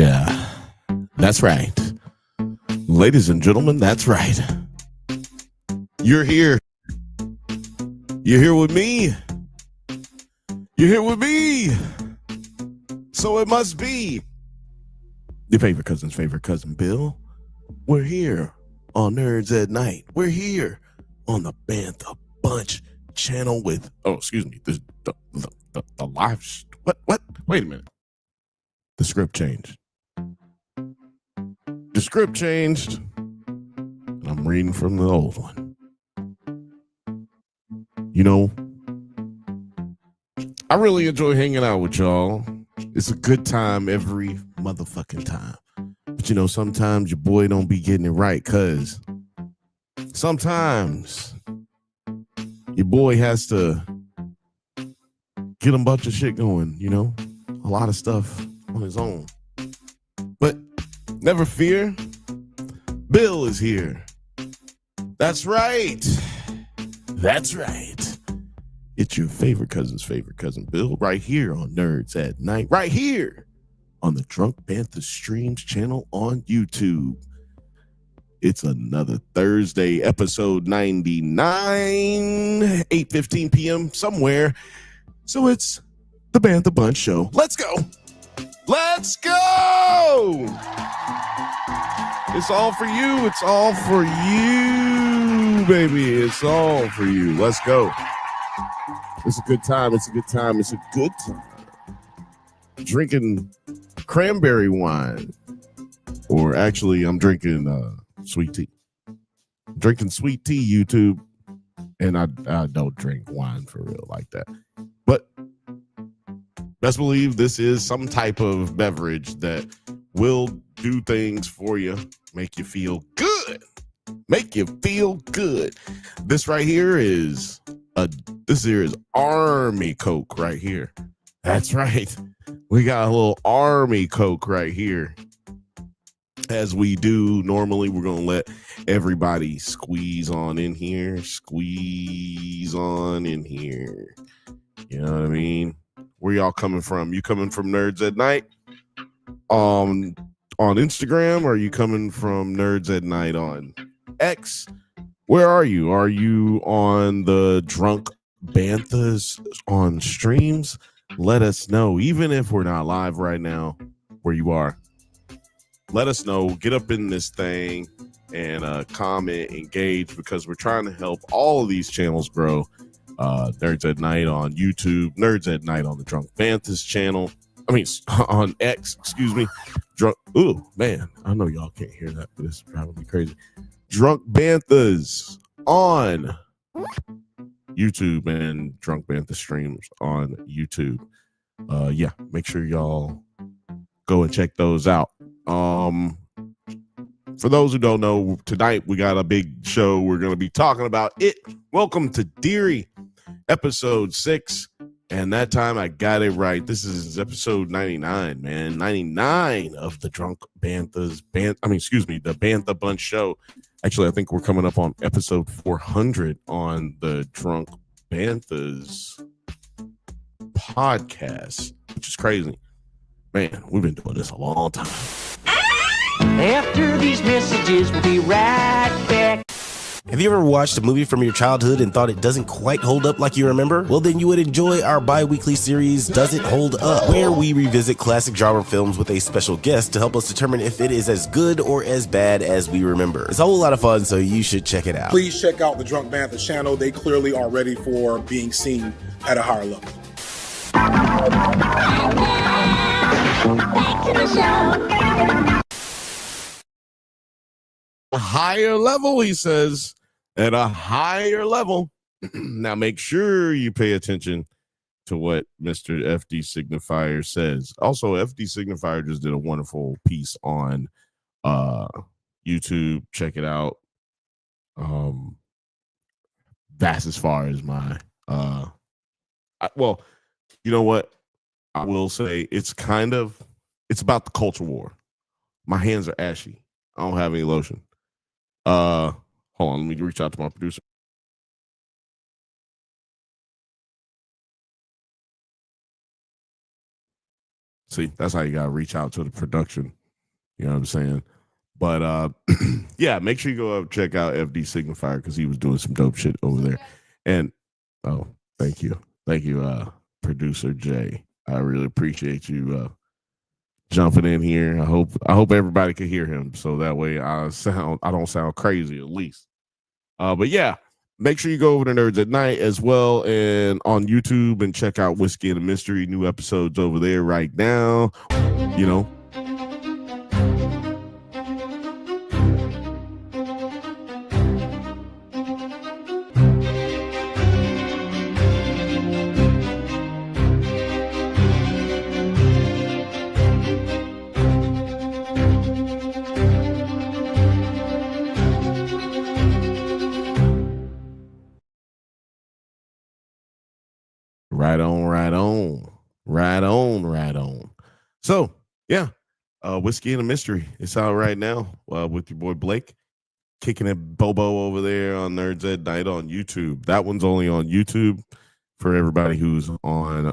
Yeah, that's right. Ladies and gentlemen, that's right. You're here. You're here with me. You're here with me. So it must be your favorite cousin's favorite cousin, Bill. We're here on Nerds at Night. We're here on the Bantha Bunch channel with, the live. What? Wait a minute. The script changed. The script changed. And I'm reading from the old one. You know, I really enjoy hanging out with y'all. It's a good time every motherfucking time. But you know, sometimes your boy don't be getting it right, cause sometimes your boy has to get a bunch of shit going, you know, a lot of stuff on his own. But never fear, Bill is here. That's right. That's right. It's your favorite cousin, Bill, right here on Nerds at Night, right here on the Drunk Banthas Streams channel on YouTube. It's another Thursday, episode 99, 8:15 p.m. somewhere. So it's the Bantha Bunch show. Let's go. Let's go. It's all for you. It's all for you, baby. It's all for you. Let's go. It's a good time. It's a good time. It's a good time. Drinking cranberry wine. Or actually, I'm drinking sweet tea. I'm drinking sweet tea, YouTube. And I don't drink wine for real like that. But best believe this is some type of beverage that will do things for you. Make you feel good. Make you feel good. This right here is Army Coke right here. That's right. We got a little Army Coke right here. As we do normally, we're going to let everybody squeeze on in here. Squeeze on in here. You know what I mean? Where y'all coming from? You coming from Nerds at Night on Instagram? Or are you coming from Nerds at Night on X? Where are you? Are you on the Drunk Banthas on streams? Let us know. Even if we're not live right now, where you are, let us know. Get up in this thing and comment, engage, because we're trying to help all of these channels grow. Nerds at Night on YouTube, Nerds at Night on the Drunk Banthas channel. I mean, on X, excuse me. Ooh, man, I know y'all can't hear that, but it's probably crazy. Drunk Banthas on YouTube and Drunk Banthas streams on YouTube. Yeah, make sure y'all go and check those out. For those who don't know, tonight we got a big show. We're going to be talking about it. Welcome to Derry, episode 6. And that time I got it right. This is episode 99, man. 99 of the Drunk Banthas the Bantha Bunch show. Actually, I think we're coming up on episode 400 on the Drunk Banthas podcast, which is crazy. Man, we've been doing this a long time. After these messages, we'll be right back. Have you ever watched a movie from your childhood and thought it doesn't quite hold up like you remember? Well, then you would enjoy our bi-weekly series, Does It Hold Up?, where we revisit classic genre films with a special guest to help us determine if it is as good or as bad as we remember. It's a whole lot of fun, so you should check it out. Please check out the Drunk Banthas channel. They clearly are ready for being seen at a higher level. Back to the show. A higher level, he says, at a higher level. Now make sure you pay attention to what Mr. FD Signifier says. Also, FD Signifier just did a wonderful piece on YouTube. Check it out. That's as far as my well, you know what? I will say it's about the culture war. My hands are ashy. I don't have any lotion. Hold on, let me reach out to my producer. See, that's how you gotta reach out to the production. You know what I'm saying? But yeah, make sure you go up check out FD Signifier because he was doing some dope shit over there. And oh, thank you, producer Jay. I really appreciate you jumping in here. I hope everybody can hear him so that way I don't sound crazy at least. But yeah, make sure you go over to Nerds at Night as well and on YouTube and check out Whiskey and a Mystery. New episodes over there right now. You know. Right on. So yeah, Whiskey and a Mystery. It's out right now with your boy Blake, kicking it Bobo over there on Nerds at Night on YouTube. That one's only on YouTube for everybody who's on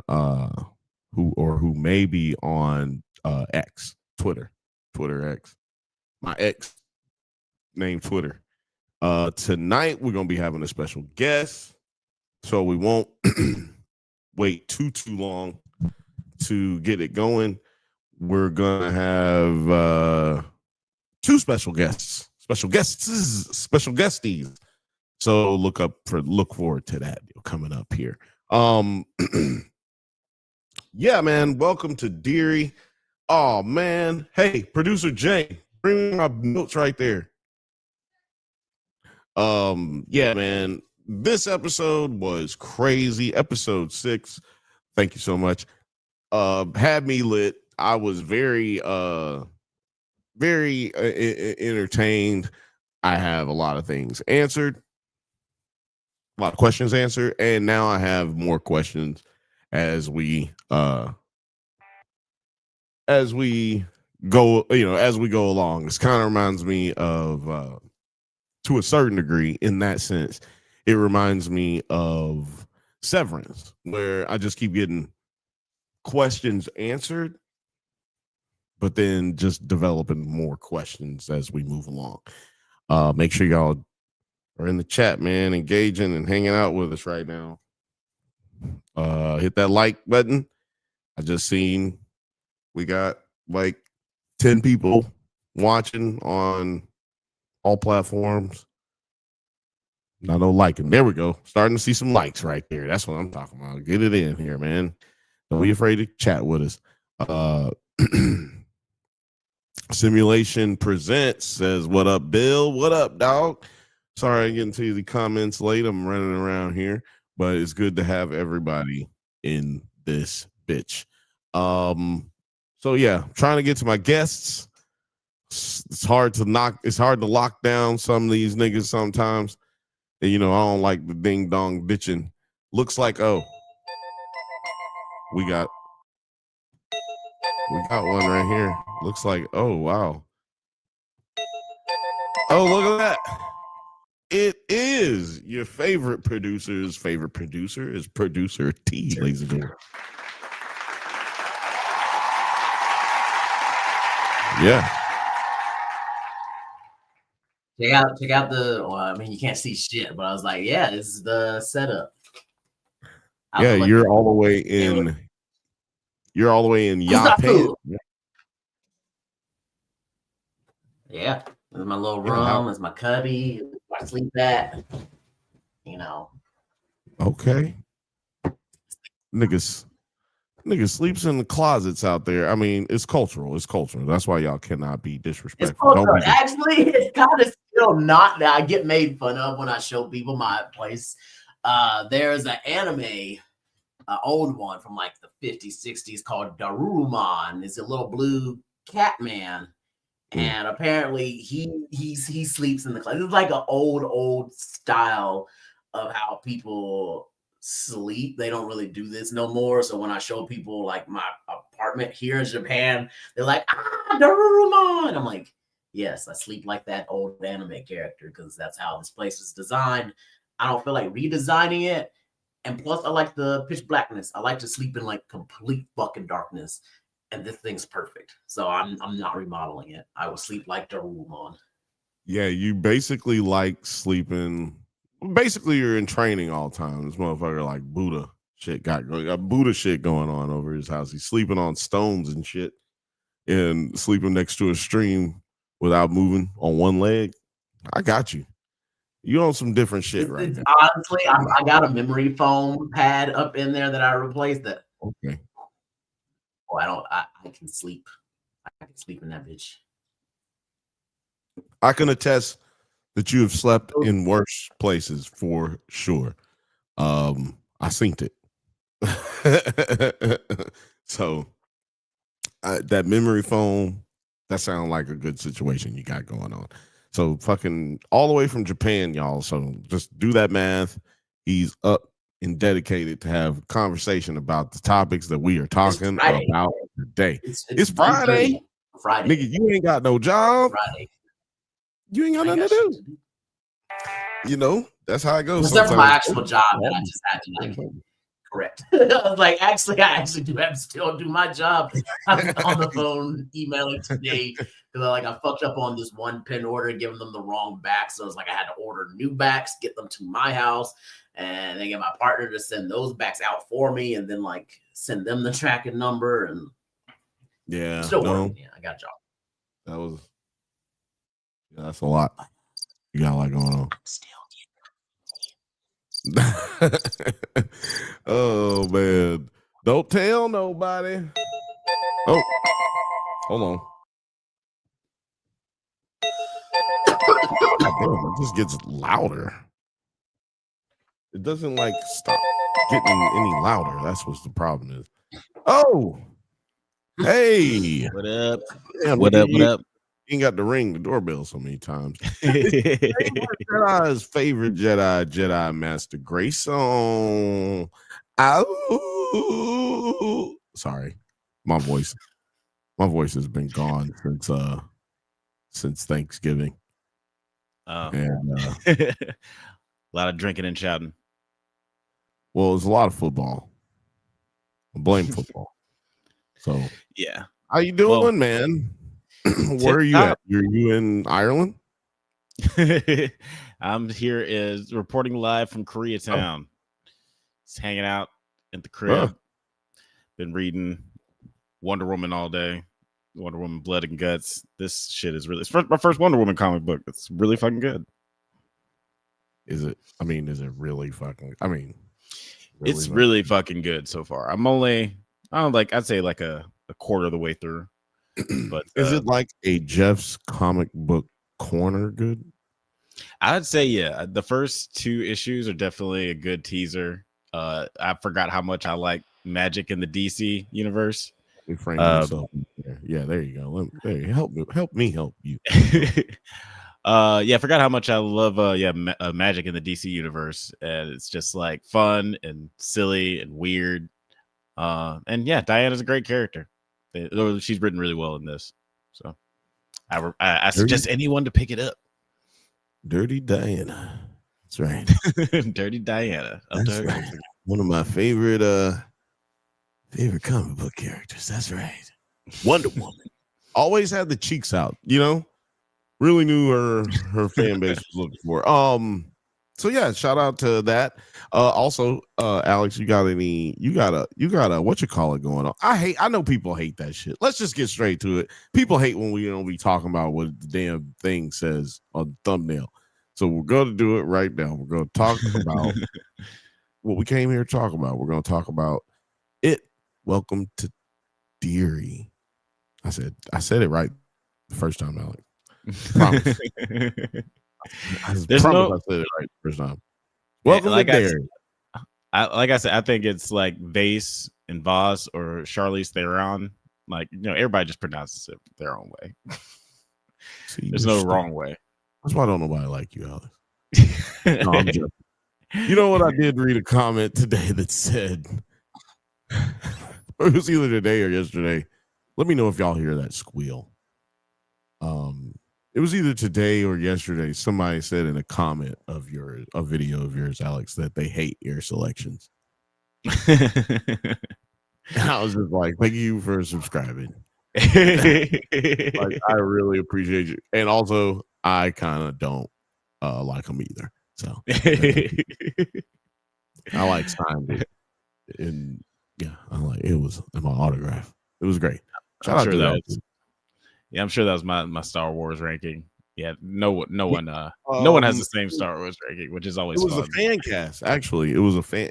who may be on X, Twitter X. My ex named Twitter. Tonight we're gonna be having a special guest, so we won't wait too long to get it going. We're gonna have two special guesties. So look forward to that coming up here. Yeah, man. Welcome to Derry. Oh man. Hey, producer Jay, bring me my notes right there. Yeah, man. This episode was crazy. Episode 6. Thank you so much. Had me lit. I was very entertained. I have a lot of things answered, a lot of questions answered, and now I have more questions as we go, as we go along. This kind of reminds me of to a certain degree, in that sense, it reminds me of Severance, where I just keep getting questions answered, but then just developing more questions as we move along. Make sure y'all are in the chat, man, engaging and hanging out with us right now. Hit that like button. I just seen we got like 10 people watching on all platforms. Not no liking. There we go. Starting to see some likes right there. That's what I'm talking about. Get it in here, man. Don't be afraid to chat with us. Simulation Presents says, "What up, Bill? What up, dog?" Sorry, I get into the comments late. I'm running around here, but it's good to have everybody in this bitch. So yeah, trying to get to my guests. It's hard to lock down some of these niggas sometimes. And, I don't like the ding dong bitching. Looks like we got one right here. Looks like, oh wow. Oh, look at that. It is your favorite producer's favorite producer is Producer T, ladies and gentlemen. Yeah. Check out the. Well, I mean, you can't see shit, but I was like, yeah, this is the setup. Yeah, you're all the way in. You're all the way in Japan. Yeah, this is my little room. It's my cubby. I sleep at. Okay. Niggas sleeps in the closets out there. I mean, it's cultural. That's why y'all cannot be disrespectful. Actually, it's kind of still not that I get made fun of when I show people my place. There's an anime, old one from like the 50s, 60s called Darurumon. It's a little blue cat man. And apparently he sleeps in the closet. It's like an old style of how people sleep. They don't really do this no more. So when I show people like my apartment here in Japan, they're like, Darurumon. I'm like, yes, I sleep like that old anime character because that's how this place was designed. I don't feel like redesigning it. And plus, I like the pitch blackness. I like to sleep in like complete fucking darkness. and this thing's perfect. So I'm not remodeling it. I will sleep like Darumon. Yeah, you basically like sleeping. Basically, you're in training all the time. This motherfucker like Buddha got Buddha shit going on over his house. He's sleeping on stones and shit, and sleeping next to a stream without moving on one leg. I got you. You on some different shit right now. Honestly, I got a memory foam pad up in there that I replaced. That Okay. oh, I can sleep. I can sleep in that bitch. I can attest that you have slept in worse places for sure. I synced it. So that memory foam, that sounds like a good situation you got going on. So fucking all the way from Japan, y'all. So just do that math. He's up and dedicated to have a conversation about the topics that we are talking about today. It's Friday. Friday. Nigga, you ain't got no job. Friday. You ain't got nothing to do. You know, that's how it goes. Except for my actual job that I just had to like correct. I was like, I actually do have to still do my job. I'm on the phone emailing today because I fucked up on this one pin order, giving them the wrong back. So it's like I had to order new backs, get them to my house, and then get my partner to send those backs out for me, and then like send them the tracking number. And yeah, still working. Yeah, I got a job. That's a lot. You got a lot going on. Oh man, don't tell nobody. Oh, hold on. It just gets louder. It doesn't like stop getting any louder. That's what the problem is. Oh, hey, what up? Damn, what up? What up? You ain't got to ring the doorbell so many times. Jedi's favorite Jedi Master Grayson. Ow. Sorry, my voice has been gone since Thanksgiving. Oh, and a lot of drinking and shouting. Well, it's a lot of football. I blame football. So yeah, how you doing, man? Where are you at? You in Ireland? I'm here is reporting live from Koreatown. Just hanging out at the crib. Been reading Wonder Woman all day. Wonder Woman Blood and Guts. This shit is really, it's my first Wonder Woman comic book. It's really fucking good. Is it? I mean, is it really fucking? I mean, it's really fucking good so far. I'd say like a quarter of the way through. But is it like a Jeff's comic book corner good? I'd say yeah. The first 2 issues are definitely a good teaser. I forgot how much I like magic in the DC universe. Yeah, there you go. Help me help you. I forgot how much I love magic in the DC universe, and it's just like fun and silly and weird. And yeah, Diana's a great character. She's written really well in this, so I suggest anyone to pick it up. Dirty Diana, that's right. Dirty Diana, that's right. One of my favorite comic book characters. That's right. Wonder Woman always had the cheeks out. You know, really knew her fan base was looking for. So yeah, shout out to that. Also, Alex, you got a what you call it going on? I know people hate that shit. Let's just get straight to it. People hate when we don't be talking about what the damn thing says on the thumbnail. So we're going to do it right now. We're going to talk about what we came here to talk about. We're going to talk about it. Welcome to Derry. I said it right the first time, Alex. Promise. I said it right the first time. Welcome to Derry. Like I said, I think it's like Vase and Voss or Charlize Theron. Like, everybody just pronounces it their own way. See, there's no wrong way. That's why I don't nobody like you, Alex. No, I'm joking. You know what? I did read a comment today that said, it was either today or yesterday. Let me know if y'all hear that squeal. It was either today or yesterday. Somebody said in a comment of a video of yours, Alex, that they hate your selections. And I was just like, thank you for subscribing. Like, I really appreciate you. And also, I kind of don't like them either. So I like signed it. And yeah, I like it was in my autograph. It was great. Shout out to that. Yeah, I'm sure that was my Star Wars ranking. Yeah, no one has the same Star Wars ranking, which is always it was fun. a fan cast, actually. It was the fan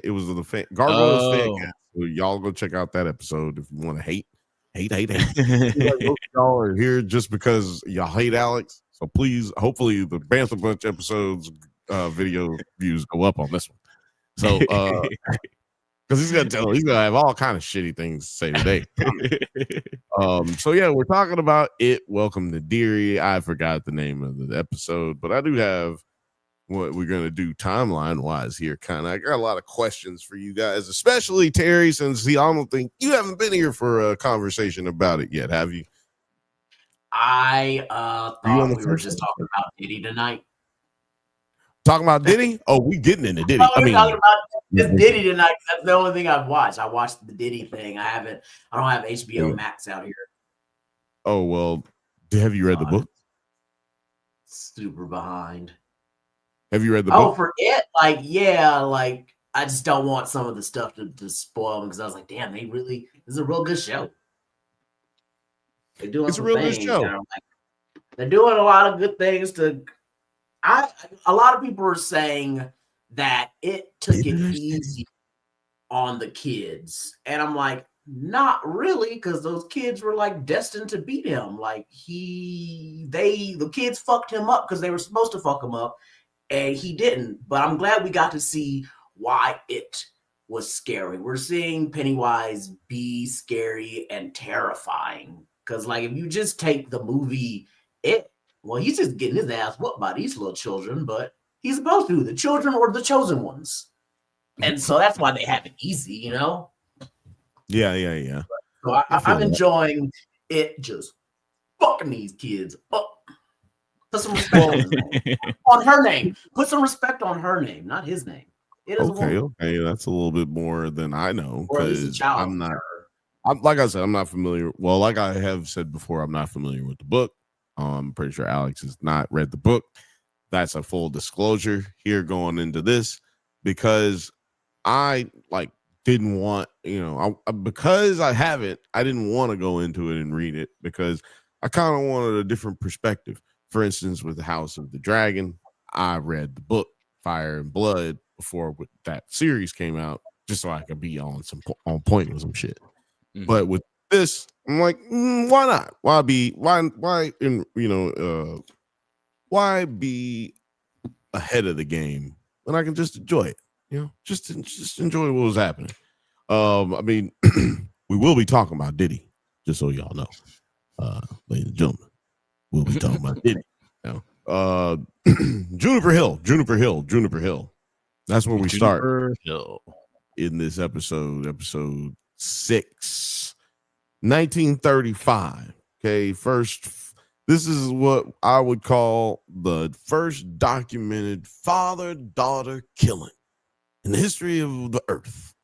Gargoyles fan cast. So y'all go check out that episode if you want to hate. Like, most of y'all are here just because y'all hate Alex. So please, hopefully the Bantha Bunch episodes video views go up on this one. So because he's gonna have all kind of shitty things to say today. So yeah, we're talking about it. Welcome to Derry. I forgot the name of the episode, but I do have what we're gonna do timeline wise here. Kind of, I got a lot of questions for you guys, especially Terry, since I don't think you haven't been here for a conversation about it yet, have you? I thought we were just talking about Diddy tonight. Talking about Diddy? Oh, we getting into Diddy. I mean, talking about just Diddy tonight. That's the only thing I've watched. I watched the Diddy thing. I don't have HBO Max out here. Oh well, have you read the book? Super behind. Have you read the book? Oh, for it? Like, yeah, like I just don't want some of the stuff to spoil because I was like, damn, this is a real good show. They're doing a real good show. They're doing a lot of good things a lot of people are saying that it took it easy on the kids. And I'm like, not really, because those kids were like destined to beat him. Like the kids fucked him up because they were supposed to fuck him up, and he didn't. But I'm glad we got to see why it was scary. We're seeing Pennywise be scary and terrifying. Because like if you just take the movie well, he's just getting his ass whooped by these little children, but he's supposed to. The children or the chosen ones. And so that's why they have it easy, you know? Yeah. So I'm enjoying it just fucking these kids up. Put some respect on his name. On her name. Put some respect on her name, not his name. It is okay. That's a little bit more than I know. Because I'm not. Like I said, I'm not familiar. Well, like I have said before, I'm not familiar with the book. I'm pretty sure Alex has not read the book. That's a full disclosure here going into this because I didn't want, because I haven't, I didn't want to go into it and read it because I kind of wanted a different perspective. For instance, with the House of the Dragon, I read the book Fire and Blood before that series came out, just so I could be on point with some shit. Mm-hmm. But with this, I'm like, why not? Why be ahead of the game when I can just enjoy it? Just enjoy what was happening. I mean, we will be talking about Diddy, just so y'all know, ladies and gentlemen. We'll be talking about Diddy. Juniper Hill. That's where we start in this episode 6. 1935. Okay, this is what I would call the first documented father-daughter killing in the history of the earth.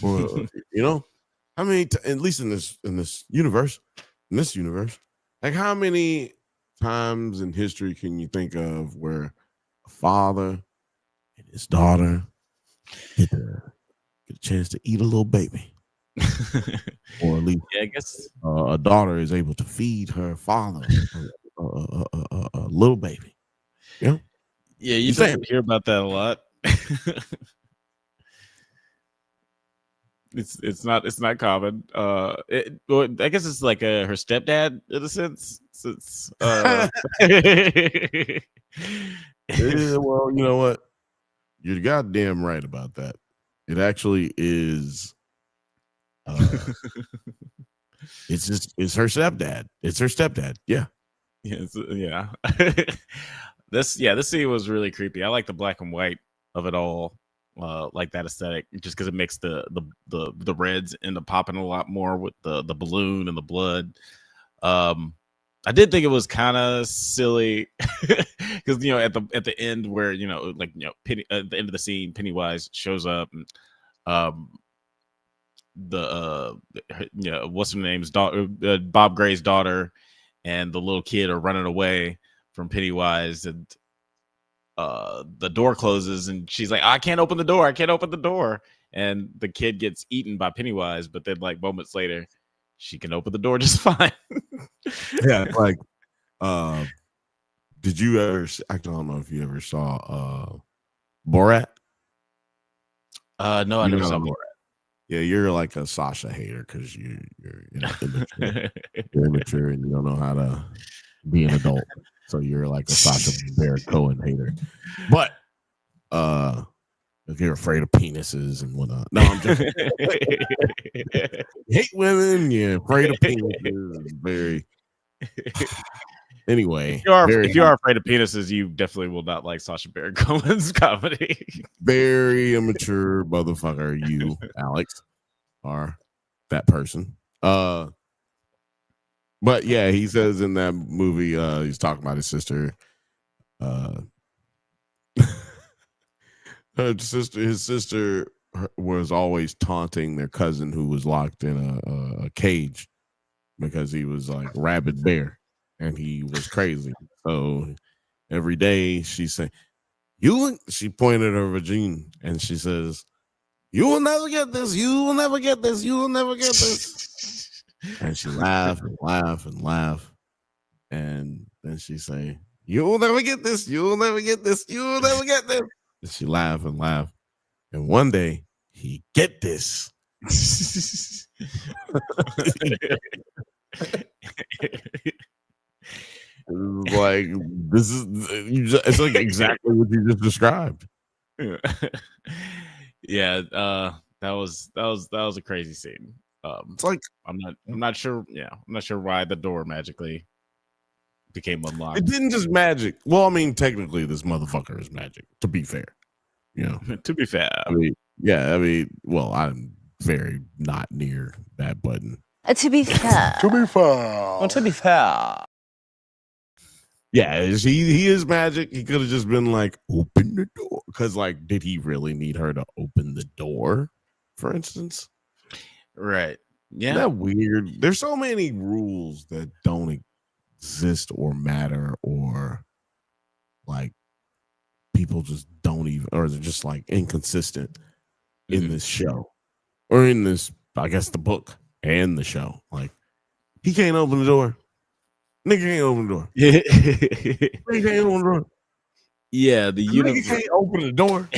How many at least in this universe, like how many times in history can you think of where a father and his daughter get a chance to eat a little baby? Or at least, I guess a daughter is able to feed her father a little baby. Yeah, you don't hear about that a lot. It's not common. I guess it's like her stepdad in a sense. Since well, you know what? You're goddamn right about that. It actually is. It's her stepdad. It's her stepdad. Yeah. Yeah. This scene was really creepy. I like the black and white of it all. Like that aesthetic, just because it makes the reds end up popping a lot more with the balloon and the blood. I did think it was kind of silly because at the end where at the end of the scene, Pennywise shows up and what's her name's daughter, Bob Gray's daughter, and the little kid are running away from Pennywise, and the door closes, and she's like, I can't open the door, and the kid gets eaten by Pennywise, but then like moments later she can open the door just fine. Yeah, like did you ever, I don't know if you ever saw Borat? No, I never saw Borat. Yeah, you're like a Sasha hater because you're immature. You're immature and you don't know how to be an adult. So you're like a Sasha Baron Cohen hater. But if you're afraid of penises and whatnot. No, I'm just hate women, you're afraid of penises. Very anyway. If you are afraid of penises, you definitely will not like Sacha Baron Cohen's comedy. Very immature motherfucker, you, Alex, are that person. But yeah, he says in that movie, he's talking about his sister. His sister was always taunting their cousin who was locked in a cage because he was like rabid bear and he was crazy. So every day she said, she pointed her vagina and she says, you will never get this, you will never get this, you will never get this. And she laughed and laughed and laughed. And then she say, you will never get this, you will never get this, you will never get this. And she laughed and laughed. And one day he get this. It's like it's like exactly what you just described. Yeah, that was a crazy scene. It's like I'm not sure. Yeah, I'm not sure why the door magically became unlocked. It didn't just magic. Well, I mean, technically, this motherfucker is magic. To be fair, to be fair, well, I'm very not near that button. To be fair. To be fair. To be fair. Yeah, he is magic. He could have just been like, open the door. Because, like, did he really need her to open the door, for instance? Right. Yeah. Isn't that weird? There's so many rules that don't exist or matter, or like people just don't even, or they're just like inconsistent in this show or in this, I guess, the book and the show. Like, he can't open the door. Nigga can't open the door. Nigga can't open the door. Yeah, the nigga can't open the door.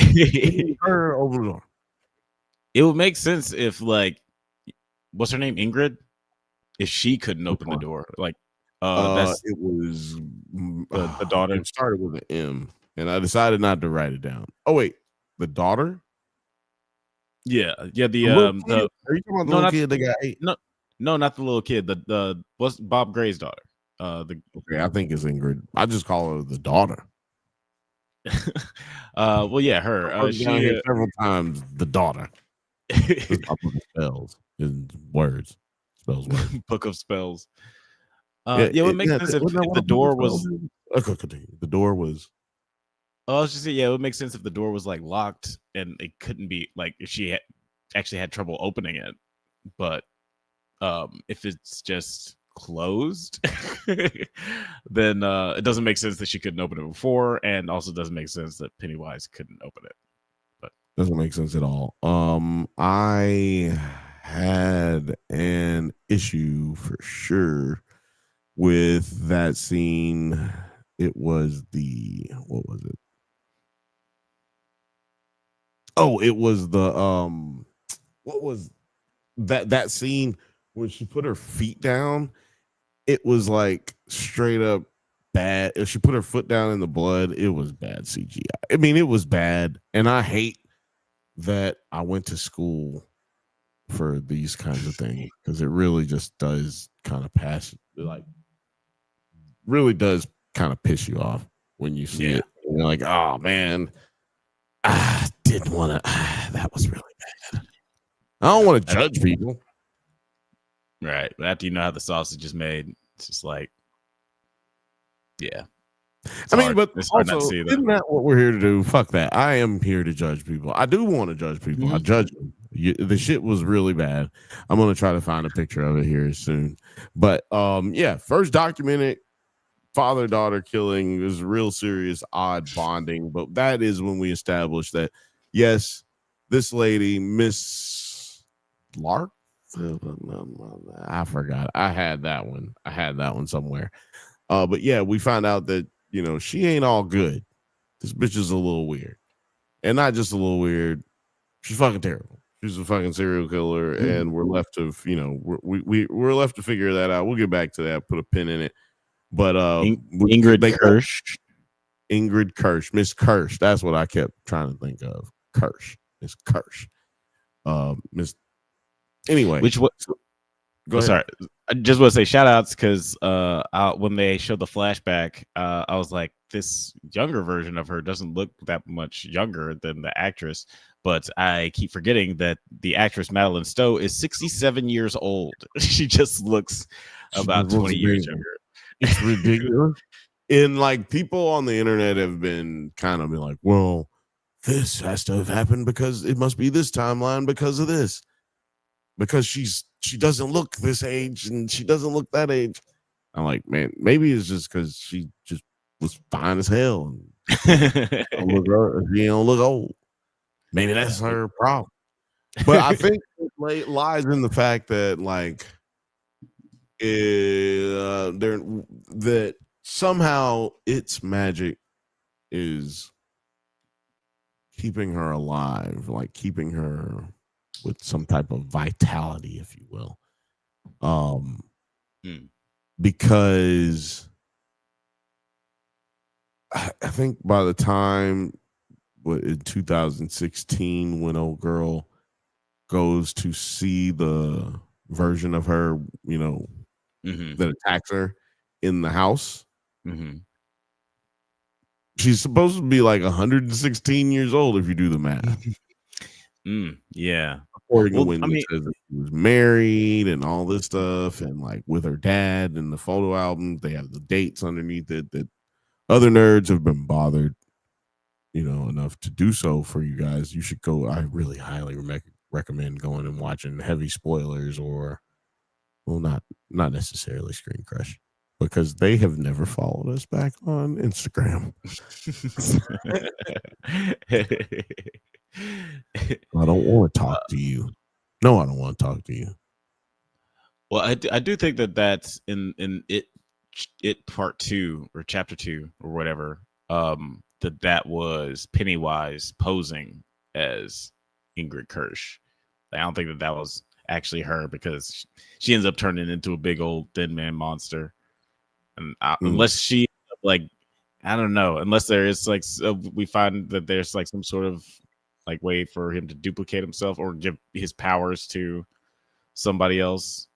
Her open the door. It would make sense if, like, what's her name, Ingrid? If she couldn't open the door, like, it was the daughter. It started with an M, and I decided not to write it down. Oh wait, the daughter. Yeah. Are you talking about the little kid that got ate? No, not the little kid. The what's Bob Gray's daughter? Okay, I think it's Ingrid. I just call her the daughter. Well, yeah, her. She here several times. The daughter. Spells and words. Spells words. Book of spells. It would make sense if the door was. The door was. Oh, I was just saying, yeah, it would make sense if the door was like locked and it couldn't be, like, if she actually had trouble opening it. But if it's just closed, then it doesn't make sense that she couldn't open it before, and also doesn't make sense that Pennywise couldn't open it. But doesn't make sense at all. I had an issue for sure with that scene. It was what was it? Oh, it was the what was that scene when she put her feet down? It was like straight up bad. If she put her foot down in the blood, it was bad CGI. I mean, it was bad, and I hate that I went to school for these kinds of things because it really just does kind of really does kind of piss you off when you see it. And you're like, oh man, I didn't want to. That was really bad. I don't want to judge people. Right. But after you know how the sausage is made, it's just like, yeah. I mean, but also, isn't that what we're here to do? Fuck that. I am here to judge people. I do want to judge people. I judge them. The shit was really bad. I'm gonna try to find a picture of it here soon. But yeah, first documented father-daughter killing is real serious, odd bonding. But that is when we established that yes, this lady, Miss Lark. I forgot. I had that one somewhere. But yeah, we found out that she ain't all good. This bitch is a little weird, and not just a little weird. She's fucking terrible. She's a fucking serial killer, and we're left to we're left to figure that out. We'll get back to that. Put a pin in it. But Ingrid Kirsch. Ingrid Kirsch, Miss Kirsch. That's what I kept trying to think of. Kirsch, Miss Kirsch. Miss. Anyway, Go ahead. Sorry, I just want to say shout outs because when they showed the flashback, I was like, this younger version of her doesn't look that much younger than the actress. But I keep forgetting that the actress Madeline Stowe is 67 years old. She just looks about 20 years younger. It's ridiculous. And like people on the internet have been kind of like, well, this has to have happened because it must be this timeline because of this. Because she doesn't look this age and she doesn't look that age. I'm like, man, maybe it's just because she just was fine as hell. And she don't look old. Maybe that's her problem. But I think it lies in the fact that like that somehow its magic is keeping her alive, like keeping her with some type of vitality, if you will. Because I think by the time in 2016, when old girl goes to see the version of her, that attacks her in the house, she's supposed to be like 116 years old if you do the math. Yeah. According to when it says that she was married and all this stuff, and like with her dad and the photo album, they have the dates underneath it that other nerds have been bothered, enough to do so for you guys. You should go. I really highly recommend going and watching heavy spoilers, or well, not necessarily Screen Crush, because they have never followed us back on Instagram. I don't want to talk to you. No, I don't want to talk to you. Well, I do think that that's in it part 2 or chapter 2 or whatever. That was Pennywise posing as Ingrid Kirsch. I don't think that was actually her, because she ends up turning into a big old dead man monster. And unless she like, I don't know, unless there is like we find that there's like some sort of like way for him to duplicate himself or give his powers to somebody else.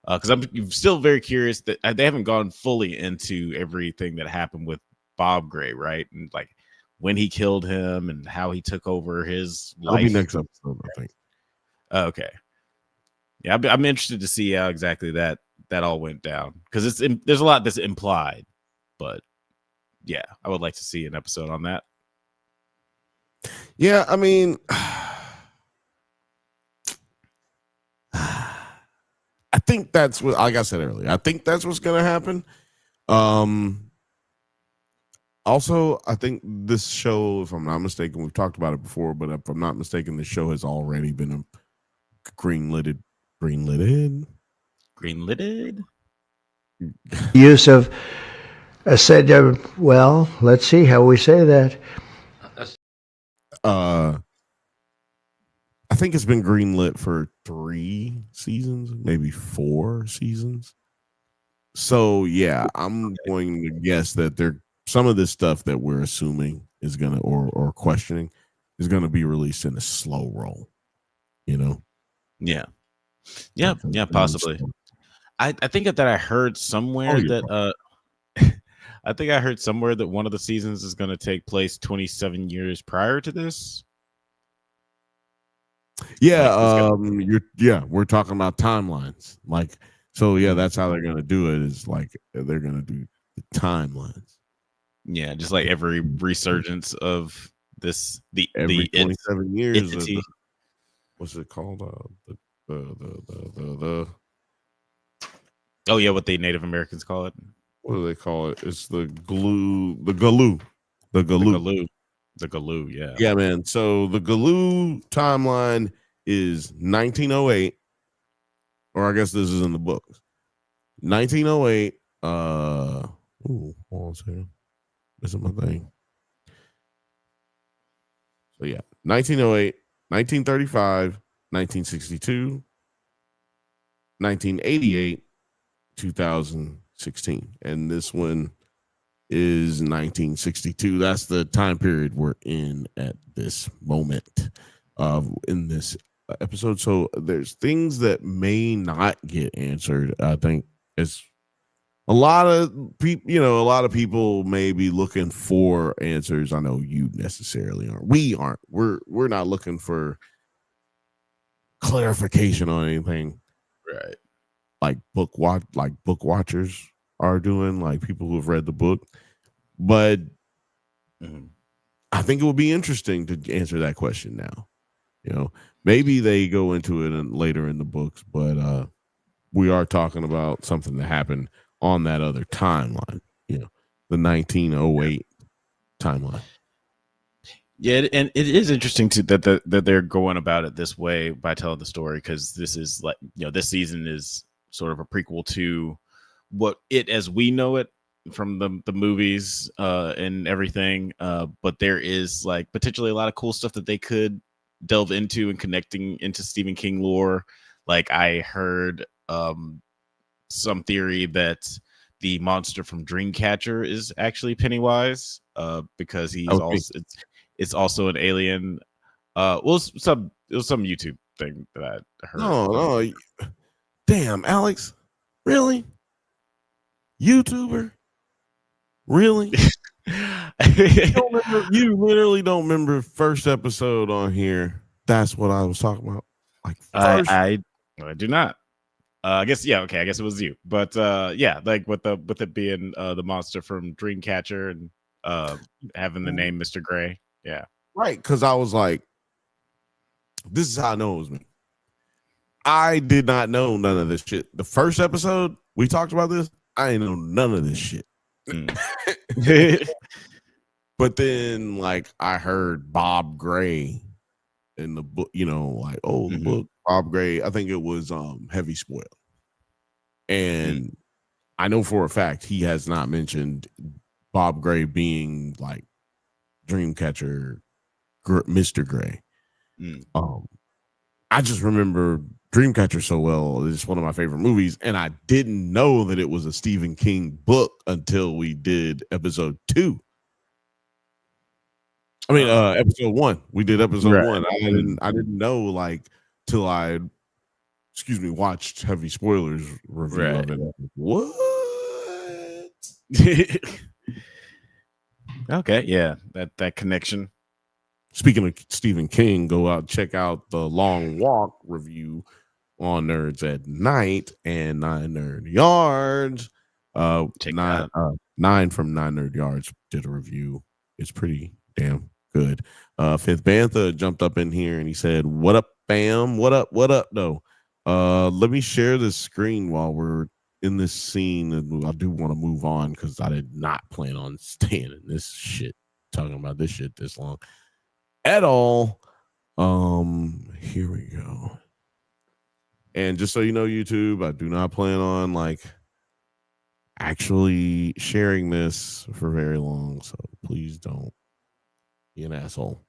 Because I'm still very curious that they haven't gone fully into everything that happened with Bob Gray, right? And like when he killed him and how he took over his life. That'll be next episode, I think. Okay. Yeah, I'm interested to see how exactly that all went down, because there's a lot that's implied, but yeah, I would like to see an episode on that. Yeah, I mean, I think that's what, like I said earlier, I think that's what's going to happen. Also, I think this show, if I'm not mistaken, we've talked about it before, but if I'm not mistaken, the show has already been greenlighted. Use of said, well, let's see how we say that. I think it's been greenlit for 3 seasons, maybe 4 seasons. So yeah, I'm going to guess that some of this stuff that we're assuming is gonna or questioning is gonna be released in a slow roll. Yeah, possibly. I think that I heard somewhere that I think I heard somewhere that one of the seasons is going to take place 27 years prior to this. Yeah, we're talking about timelines. Like, so yeah, that's how they're going to do it, is like they're going to do the timelines. Yeah, just like every resurgence of this, every 27 years. what's it called? The Oh yeah, what the Native Americans call it. what do they call it? It's the glue, the galoo. The Galoo. The Galoo, yeah. Yeah, man. So the galoo timeline is 1908, or I guess this is in the books. 1908. Hold on a second. This is my thing. So yeah, 1908, 1935, 1962, 1988, 2016, and this one is 1962. That's the time period we're in at this moment in this episode. So there's things that may not get answered. I think it's a lot of people, a lot of people may be looking for answers. I know you necessarily aren't. We aren't. We're not looking for clarification on anything. Right. Like book watchers are doing, like people who have read the book. But I think it would be interesting to answer that question now. Maybe they go into it later in the books, but we are talking about something that happened on that other timeline, the 1908 timeline. Yeah, and it is interesting too that they're going about it this way by telling the story, because this is like, this season is sort of a prequel to what it as we know it from the movies and everything, but there is like potentially a lot of cool stuff that they could delve into and connecting into Stephen King lore. Like I heard some theory that the monster from Dreamcatcher is actually Pennywise, because he's it's also an alien. It was some YouTube thing that I heard. No, damn, Alex, really? YouTuber? Really? You literally don't remember first episode on here. That's what I was talking about. Like first. I do not. I guess okay. I guess it was you, but yeah, like with it being the monster from Dreamcatcher and having the name Mr. Gray. Yeah, right. Because I was like, this is how I know it was me. I did not know none of this shit. The first episode we talked about this, I didn't know none of this shit. But then, like, I heard Bob Gray in the book, the book Bob Gray. I think it was Heavy Spoil, and I know for a fact he has not mentioned Bob Gray being like Dreamcatcher, Mr. Gray. I just remember Dreamcatcher so well. It's one of my favorite movies, and I didn't know that it was a Stephen King book until we did episode 2. I mean, episode 1. We did episode 1. I didn't know like till I, watched Heavy Spoilers review of it. What? Okay, yeah, that connection. Speaking of Stephen King, go out check out the Long Walk review on Nerds at Night and 9 Nerd Yards. 9 from 9 Nerd Yards did a review. It's pretty damn good. Fifth Bantha jumped up in here and he said, "What up, fam? What up? What up, though?" Let me share this screen while we're in this scene, and I do want to move on because I did not plan on staying in this shit, talking about this shit this long at all. Here we go. And just so you know, YouTube, I do not plan on like actually sharing this for very long, so please don't be an asshole.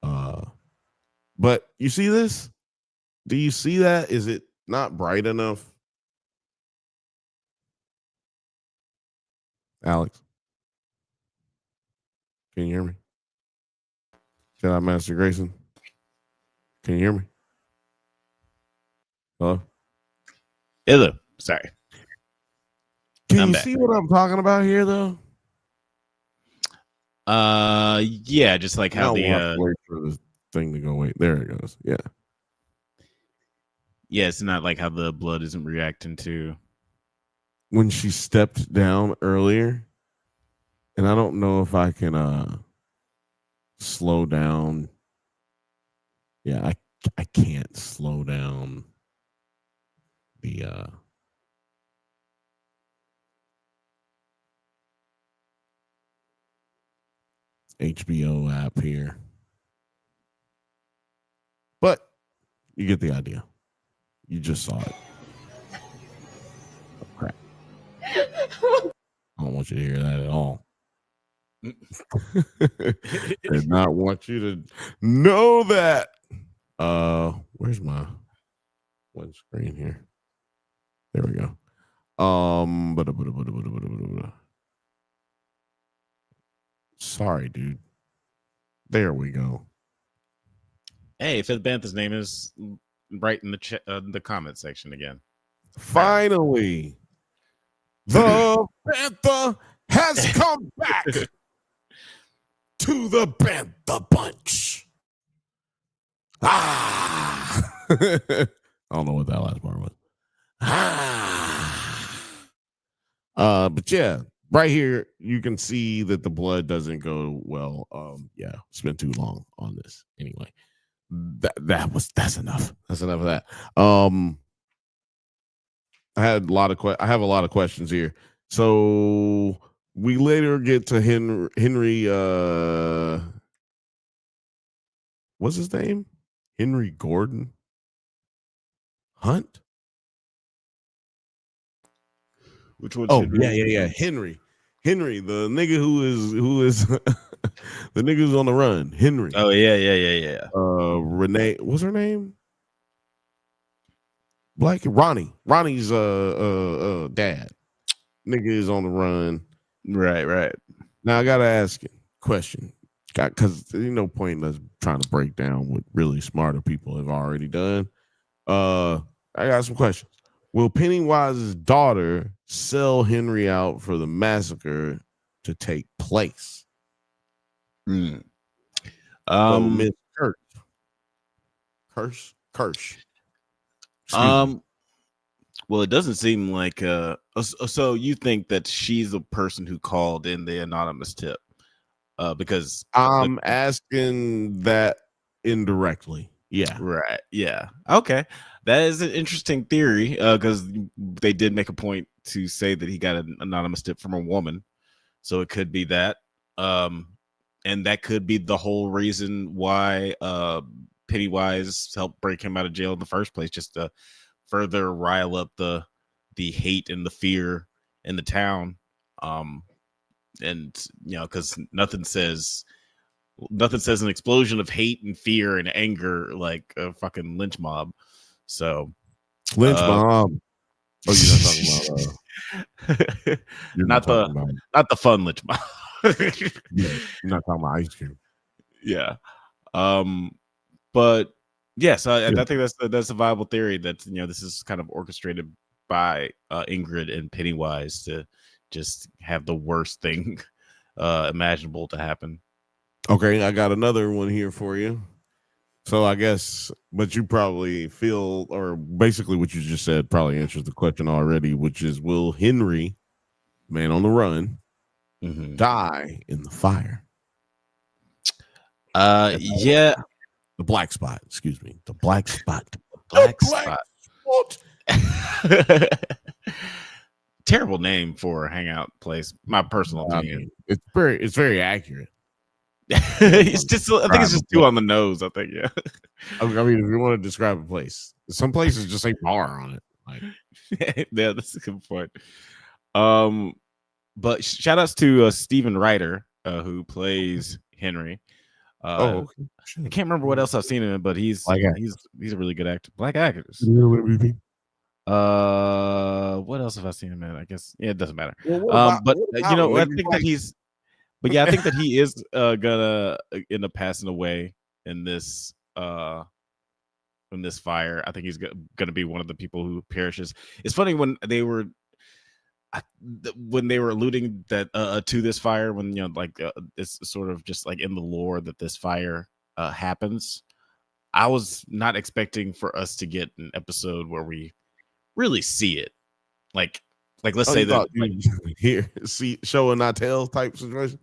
But you see this? Do you see that? Is it not bright enough? Alex, can you hear me? Jedi Master Grayson, can you hear me? Hello? Hello. Sorry. Can I'm you back. see what I'm talking about here, though? Yeah, just like how wait for the thing to go. Wait, there it goes. Yeah. Yeah, it's not like how the blood isn't reacting to when she stepped down earlier, and I don't know if I can slow down. Yeah, I I can't slow down the HBO app here. But you get the idea. You just saw it. Oh, crap. I don't want you to hear that at all. Did not want you to know that. Where's my one screen here? There we go. Sorry, dude. There we go. Hey, Fifth Banthas' name is right in the comment section again. Finally, the Bantha has come back to the Bantha Bunch. Ah, I don't know what that last part was. But yeah, right here you can see that the blood doesn't go well. Yeah, spent too long on this anyway. That's enough. That's enough of that. I have a lot of questions here. So we later get to Henry. What's his name? Henry Gordon Hunt. Which one's Henry? Yeah. Henry, the nigga who is the nigga who's on the run. Henry. Oh yeah. Renee, what's her name? Ronnie's dad. Nigga is on the run. Right. Now I gotta ask a question. Because there's no point in us trying to break down what really smarter people have already done. I got some questions. Will Pennywise's daughter sell Henry out for the massacre to take place? Miss Kirsch. Well, it doesn't seem like so you think that she's the person who called in the anonymous tip? Because I'm asking that indirectly. Yeah. Right. Yeah. Okay. That is an interesting theory because they did make a point to say that he got an anonymous tip from a woman. So it could be that. And that could be the whole reason why Pennywise helped break him out of jail in the first place, just to further rile up the hate and the fear in the town. And because nothing says an explosion of hate and fear and anger like a fucking lynch mob. So lynch mob. Oh, you're not talking about not the fun lynch mob. You're not talking about ice cream. Yeah. But yes, I think that's a viable theory that this is kind of orchestrated by Ingrid and Pennywise to just have the worst thing imaginable to happen. Okay, I got another one here for you. So I guess, but you probably feel, or basically what you just said probably answers the question already, which is, will Henry, man on the run, die in the fire? Yeah. The black spot, excuse me. The black spot. Black spot. Terrible name for a hangout place. My personal opinion. It's very accurate. It's just, I think it's just too on the nose. I think, yeah. I mean, if you want to describe a place, some places just say bar on it. Like, yeah, that's a good point. But shout outs to Steven Ryder, who plays Henry. Okay. I can't remember what else I've seen him in, but he's a really good actor. Black actors. What else have I seen him in? I guess it doesn't matter. I think that he's. But yeah, I think that he is gonna end up passing away in this fire. I think he's gonna be one of the people who perishes. It's funny when they were alluding that to this fire, when it's sort of just like in the lore that this fire happens. I was not expecting for us to get an episode where we really see it, like let's say that here see show and not tell type situation.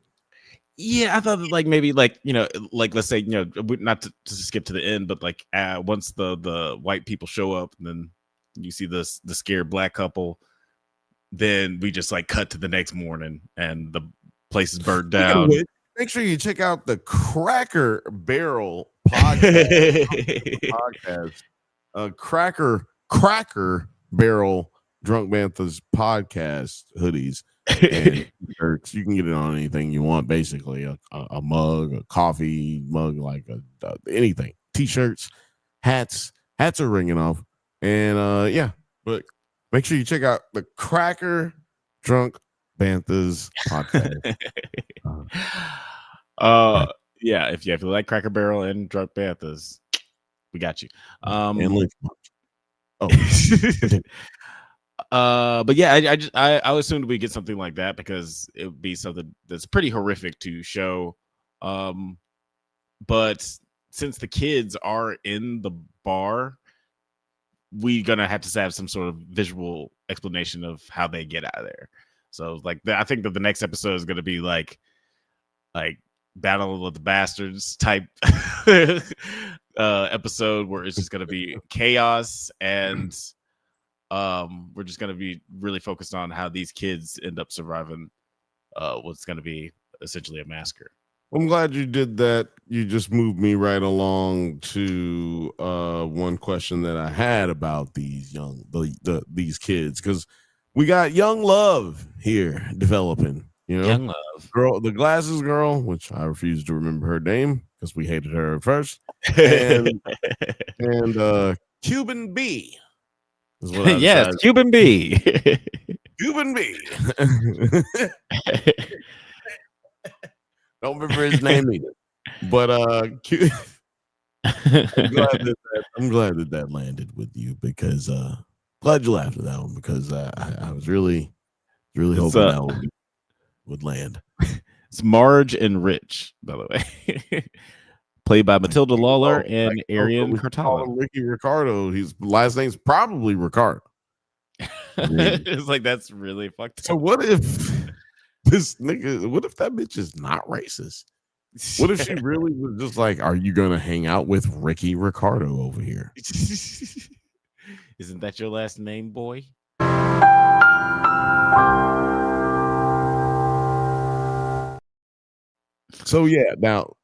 Yeah, I thought that, like, maybe, like, like, let's say, not to skip to the end, but like once the white people show up, and then you see the scared black couple, then we just like cut to the next morning and the place is burnt Speaking of down. which, make sure you check out the Cracker Barrel podcast. Cracker Barrel Drunk Banthas podcast hoodies and shirts. You can get it on anything you want, basically a mug, a coffee mug, like anything. T-shirts, hats are ringing off, and yeah. But make sure you check out the Cracker Drunk Banthas podcast. Yeah, if you like Cracker Barrel and Drunk Banthas, we got you. And link. But yeah, I assumed we get something like that because it would be something that's pretty horrific to show. But since the kids are in the bar, we're gonna have to have some sort of visual explanation of how they get out of there. So like I think that the next episode is gonna be like Battle of the Bastards type episode where it's just gonna be chaos, and we're just gonna be really focused on how these kids end up surviving what's gonna be essentially a massacre. I'm glad you did that. You just moved me right along to one question that I had about these these kids, because we got young love here developing. Young love, girl, the glasses girl, which I refuse to remember her name because we hated her at first, and Cuban B. Is what I yes, decided. Cuban B. Cuban B. Don't remember his name either. But I'm glad that landed with you, because glad you laughed at that one, because I was really hoping that would land. It's Marge and Rich, by the way. Played by Matilda Lawler and Arian Cartala. Ricky Ricardo. His last name's probably Ricardo. It's like, that's really fucked up. So what if that bitch is not racist? What if she really was just like, are you gonna hang out with Ricky Ricardo over here? Isn't that your last name, boy? So yeah, now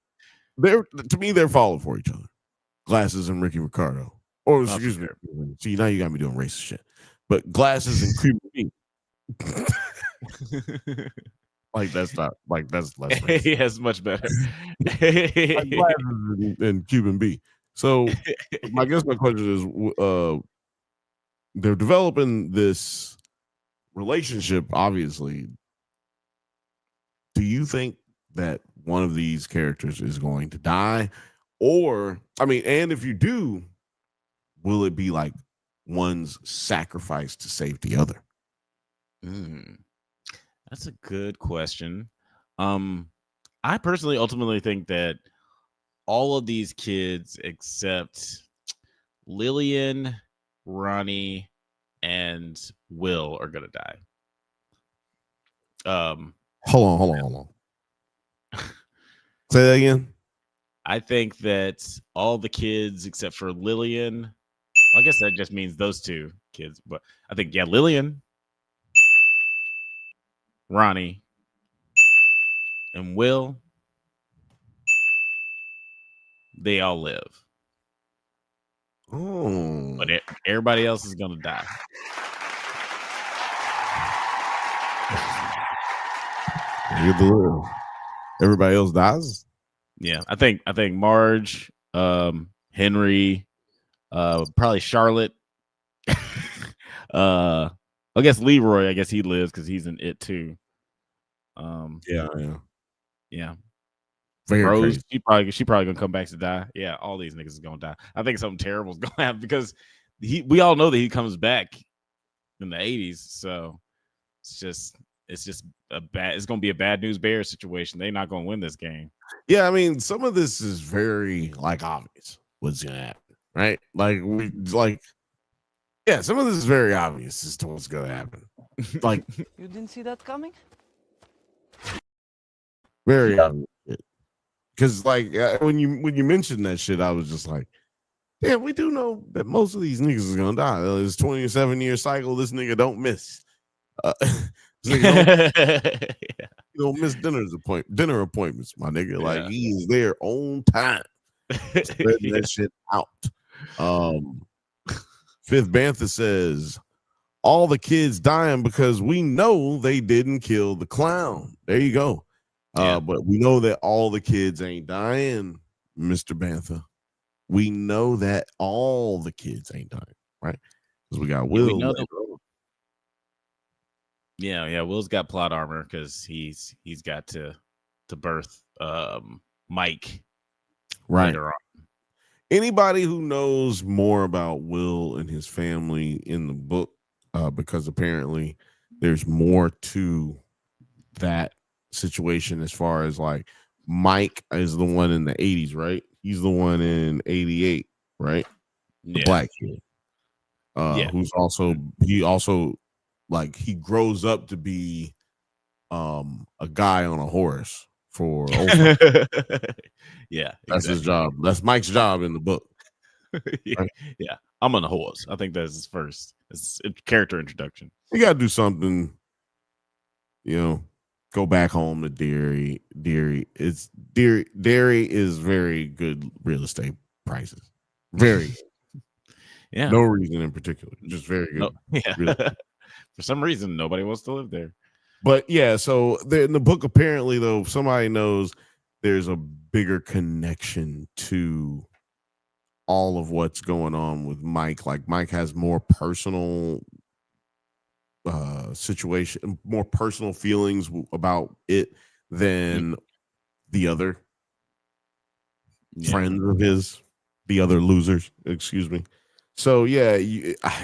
they're falling for each other. Glasses and Ricky Ricardo. Or excuse me. See, now you got me doing racist shit. But Glasses and Cuban B. Like that's less racist. Yes, much better. Like Glasses and Cuban B. So I guess my question is, they're developing this relationship, obviously. Do you think that one of these characters is going to die? Or, I mean, and if you do, will it be like one's sacrifice to save the other? That's a good question. I personally ultimately think that all of these kids except Lillian, Ronnie, and Will are gonna die. Hold on. Say that again. I think that all the kids except for Lillian, I guess that just means those two kids, but I think, yeah, Lillian, Ronnie, and Will, they all live. Oh, But everybody else is gonna die. Everybody else dies. Yeah, I think Marge, Henry, probably Charlotte. I guess Leroy. I guess he lives because he's in it too. Yeah. Very Rose, crazy. she probably gonna come back to die. Yeah, all these niggas is gonna die. I think something terrible is gonna happen because we all know that he comes back in the 80s. So it's just it's gonna be a bad news bears situation. They're not gonna win this game. Yeah, I mean, some of this is very like obvious what's gonna happen, right? Some of this is very obvious as to what's gonna happen. Like, You didn't see that coming? Very because like when you mentioned that shit, I was just like, damn, we do know that most of these niggas is gonna die. This 27-year cycle, this nigga don't miss. This nigga don't miss dinner appointments, my nigga. Like he is there on time, spreading that shit out. Fifth Banthas says all the kids dying because we know they didn't kill the clown. There you go. But we know that all the kids ain't dying, Mr. Bantha. We know that all the kids ain't dying, right? Because we got Will. We know that. Yeah. Will's got plot armor because he's got to birth Mike right later on. Anybody who knows more about Will and his family in the book, because apparently there's more to that situation as far as like Mike is the one in the 80s, right? He's the one in 88, right? The black kid. Who's also he grows up to be a guy on a horse for that's his job. That's Mike's job in the book. Right? Yeah, I'm on a horse. I think that's his first. It's a character introduction. You gotta do something, go back home to Derry. Derry is very good real estate prices. Very no reason in particular, just very good. For some reason nobody wants to live there. But so in the book, apparently though, somebody knows there's a bigger connection to all of what's going on with Mike. Like Mike has more personal situation, more personal feelings about it than the other friends of his, the other losers, excuse me. So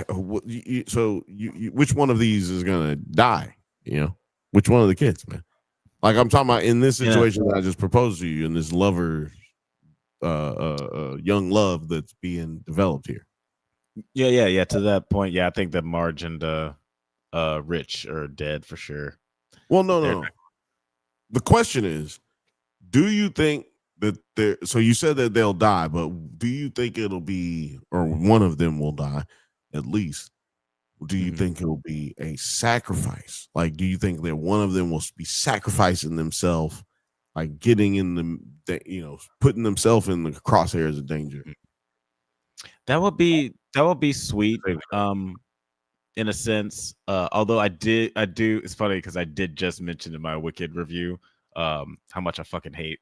which one of these is gonna die? Which one of the kids, man? Like I'm talking about in this situation that I just proposed to you, in this lover, young love that's being developed here. Yeah. To that point, I think that Marge and Rich are dead for sure. Well, no. The question is, do you think that so you said that they'll die, but do you think it'll be, or one of them will die at least? Do you think it'll be a sacrifice? Like, do you think that one of them will be sacrificing themselves, like getting in putting themselves in the crosshairs of danger? That would be sweet. In a sense, although I do. It's funny because I did just mention in my Wicked review how much I fucking hate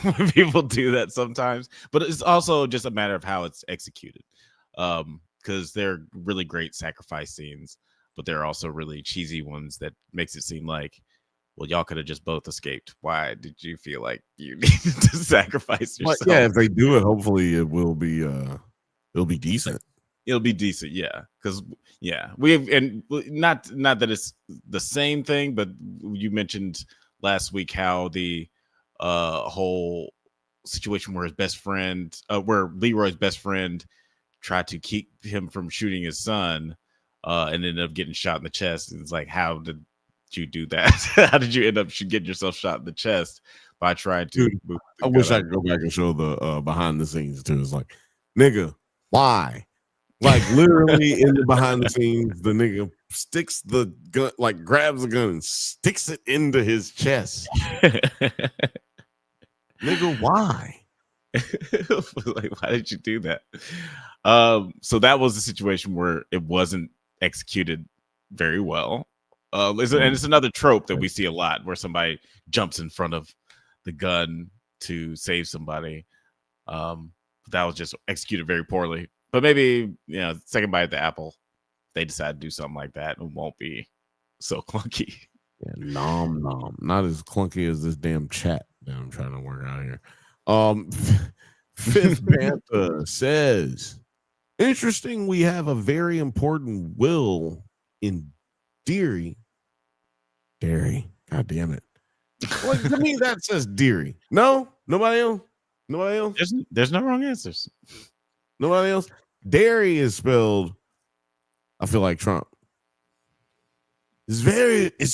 when people do that sometimes. But it's also just a matter of how it's executed. Because they're really great sacrifice scenes, but they're also really cheesy ones that makes it seem like, well, y'all could have just both escaped. Why did you feel like you needed to sacrifice yourself? But if they do it, hopefully it will be it'll be decent. It'll be decent, because we've, and not that it's the same thing, but you mentioned last week how the whole situation where his best friend, where Leroy's best friend tried to keep him from shooting his son, and ended up getting shot in the chest. It's like, how did you do that? How did you end up getting yourself shot in the chest by trying to? Dude, I wish I could go back and show the behind the scenes too. It's like, nigga, why? Like literally in the behind the scenes, the nigga sticks the gun, like grabs the gun and sticks it into his chest. Nigga, why? Like, why did you do that? So that was the situation where it wasn't executed very well. And it's another trope that we see a lot where somebody jumps in front of the gun to save somebody. That was just executed very poorly. But maybe, second bite at the apple, they decide to do something like that and won't be so clunky. Yeah, nom. Not as clunky as this damn chat that I'm trying to work out here. Fifth Bantha says, interesting, we have a very important will in Derry. God damn it. Well, to me, that says Derry. No? Nobody else? There's no wrong answers. Nobody else? Derry is spelled, I feel like Trump. It's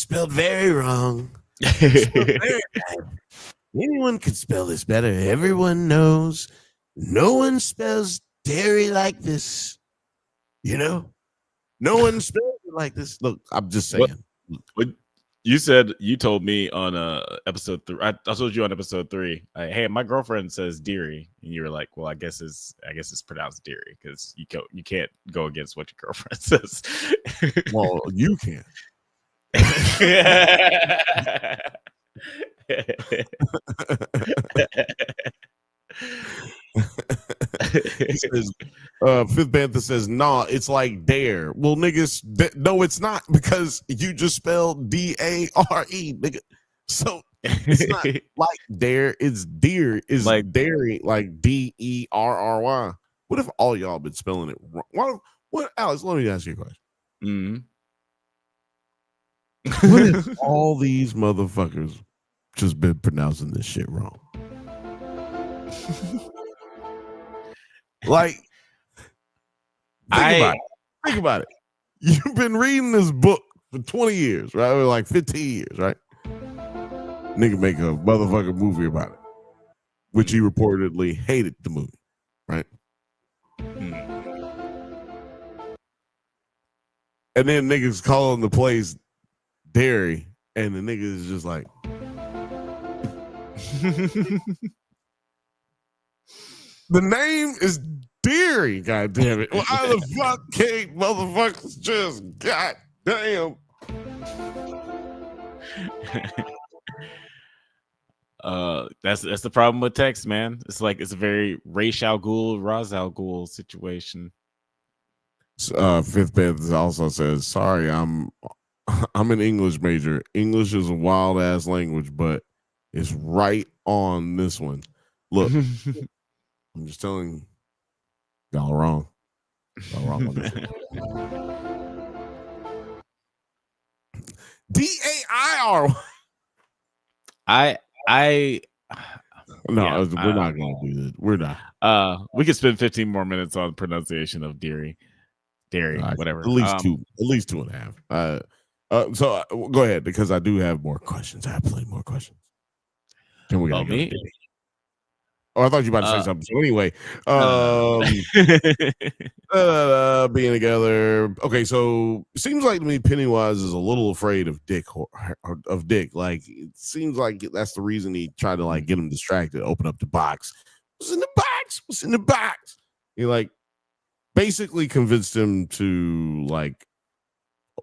spelled very wrong. It's spelled very bad. Anyone could spell this better. Everyone knows. No one spells Derry like this. You know? No one spells it like this. Look, I'm just saying. What you said, you told me on episode 3. I told you on episode 3. Hey, my girlfriend says Deary, and you were like, "Well, I guess it's pronounced Deary because you can't go against what your girlfriend says." Well, you can. He says, Fifth Bantha says, nah, it's like dare. Well, niggas, no, it's not, because you just spelled Dare, nigga. So it's not like dare, it's deer, is like dairy, like Derry. What if all y'all been spelling it wrong? What, Alex, let me ask you a question. What if all these motherfuckers just been pronouncing this shit wrong? Like, think about it. You've been reading this book for 20 years, right? Or like 15 years, right? Nigga make a motherfucking movie about it, which he reportedly hated the movie, right? And then niggas calling the place Derry, and the nigga is just like, the name is Derry, goddamn it. Well, how the fuck can't motherfuckers just goddamn? That's the problem with text, man. It's like it's a very Ra's al Ghul, Ra's al Ghul situation. Fifth Beth also says, sorry, I'm an English major. English is a wild ass language, but it's right on this one. Look, I'm just telling y'all wrong. Y'all wrong on this. DAIR. No, we're not gonna do that. We're not. We could spend 15 more minutes on pronunciation of Derry, whatever. At least 2.5. So go ahead, because I do have more questions. I have plenty more questions. Then we gotta go. Oh, I thought you were about to say something. So anyway, being together. Okay, so it seems like to me Pennywise is a little afraid of Dick. Like, it seems like that's the reason he tried to like get him distracted, open up the box. What's in the box? What's in the box? He like basically convinced him to like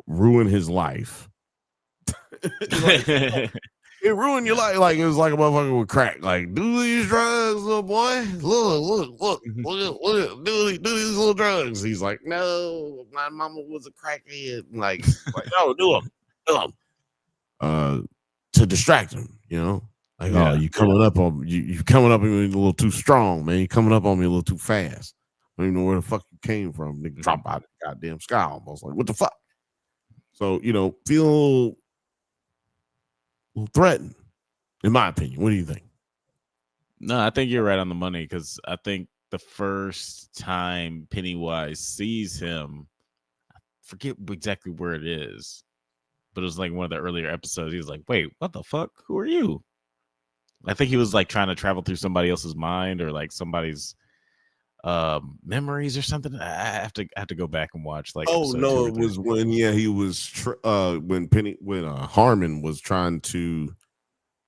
ruin his life. It ruined your life. Like, it was like a motherfucker with crack. Like, do these drugs, little boy. Look, do these little drugs. He's like, no, my mama was a crackhead. Like no, do them. To distract him, you know? Like, oh, you coming up on you coming up on me a little too strong, man. You coming up on me a little too fast. I don't even know where the fuck you came from. Nigga, drop out of the goddamn sky almost. Like, what the fuck? So, feel threatened, in my opinion. What do you think? No, I think you're right on the money, because I think the first time Pennywise sees him, I forget exactly where it is, but it was like one of the earlier episodes. He was like, wait, what the fuck? Who are you? I think he was like trying to travel through somebody else's mind, or like somebody's memories or something. I have to go back and watch. Like, oh no, it was when he was when Harmon was trying to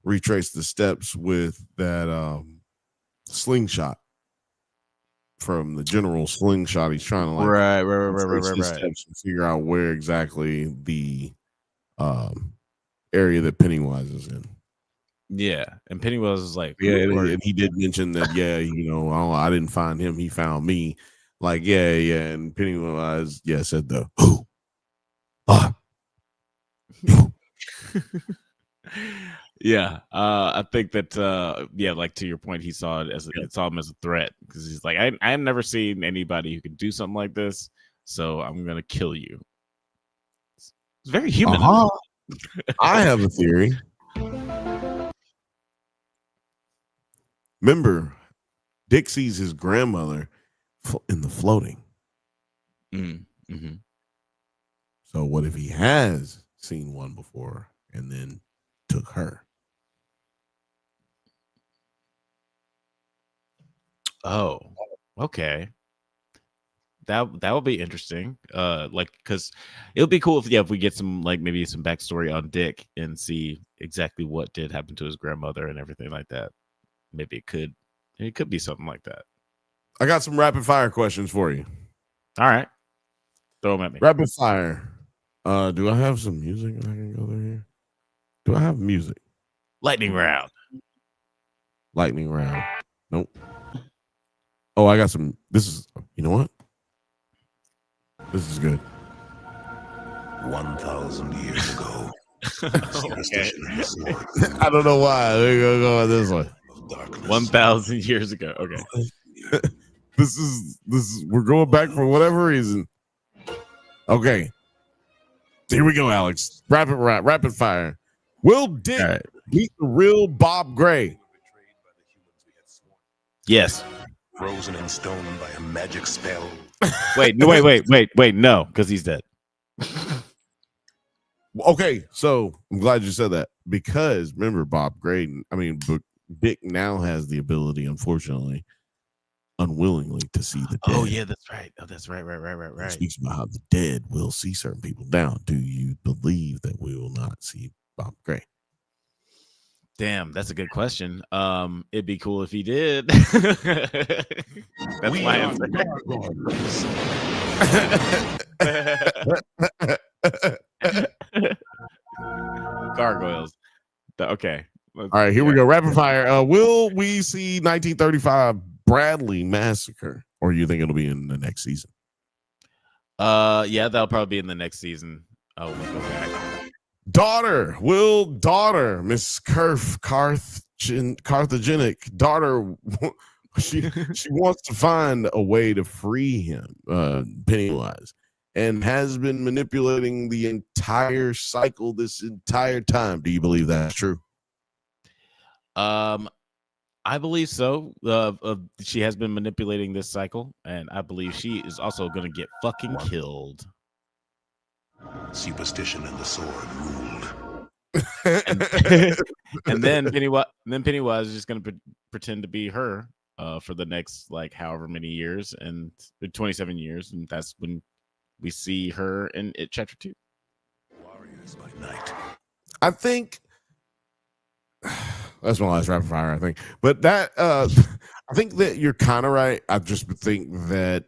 retrace the steps with that slingshot from the general slingshot. He's trying to like right. Steps and figure out where exactly the area that Pennywise is in. Yeah, and Pennywise was like, and he did mention that, I didn't find him, he found me. Like, and Pennywise, said the who? I think that like to your point, he saw it as saw him as a threat, because he's like, I've never seen anybody who could do something like this, so I'm gonna kill you. It's very human. I have a theory. Remember, Dick sees his grandmother in the floating. Mm-hmm. So what if he has seen one before and then took her? Oh, okay. That would be interesting. Like because it would be cool if we get some like maybe some backstory on Dick and see exactly what did happen to his grandmother and everything like that. Maybe it could be something like that. I got some rapid fire questions for you. All right, throw them at me. Rapid fire. Do I have some music? I can go there here. Do I have music? Lightning round. Lightning round. Nope. Oh, I got some. This is. You know what? This is good. 1,000 years ago. Okay. I don't know why. We're gonna go with this one. 1,000 years ago. Okay. This is we're going back for whatever reason. Okay. Here we go, Alex. Rapid fire. Will Dick meet the real Bob Gray? Yes. Frozen in stone by a magic spell. Wait, no, because he's dead. Okay, so I'm glad you said that because remember Bob Gray. I mean, Dick now has the ability, unfortunately, unwillingly, to see the dead. Oh yeah, that's right. Oh, that's right. It speaks about how the dead will see certain people down. Do you believe that we will not see Bob Gray? Damn, that's a good question. It'd be cool if he did. That's my answer. Gargoyles. Okay. All right, here we go. Rapid fire. Will we see 1935 Bradley Massacre, or you think it'll be in the next season? Yeah, that'll probably be in the next season. Oh, we'll go back. Daughter, Miss Carthagenic daughter. She wants to find a way to free him, Pennywise, and has been manipulating the entire cycle this entire time. Do you believe that's true? I believe so. She has been manipulating this cycle, and I believe she is also going to get fucking killed. Superstition and the sword ruled. and then Pennywise is just going to pretend to be her for the next like however many years, and 27 years, and that's when we see her in It Chapter 2. Warriors by night. I think that's my last rapid fire, I think. But that I think that you're kind of right. I just think that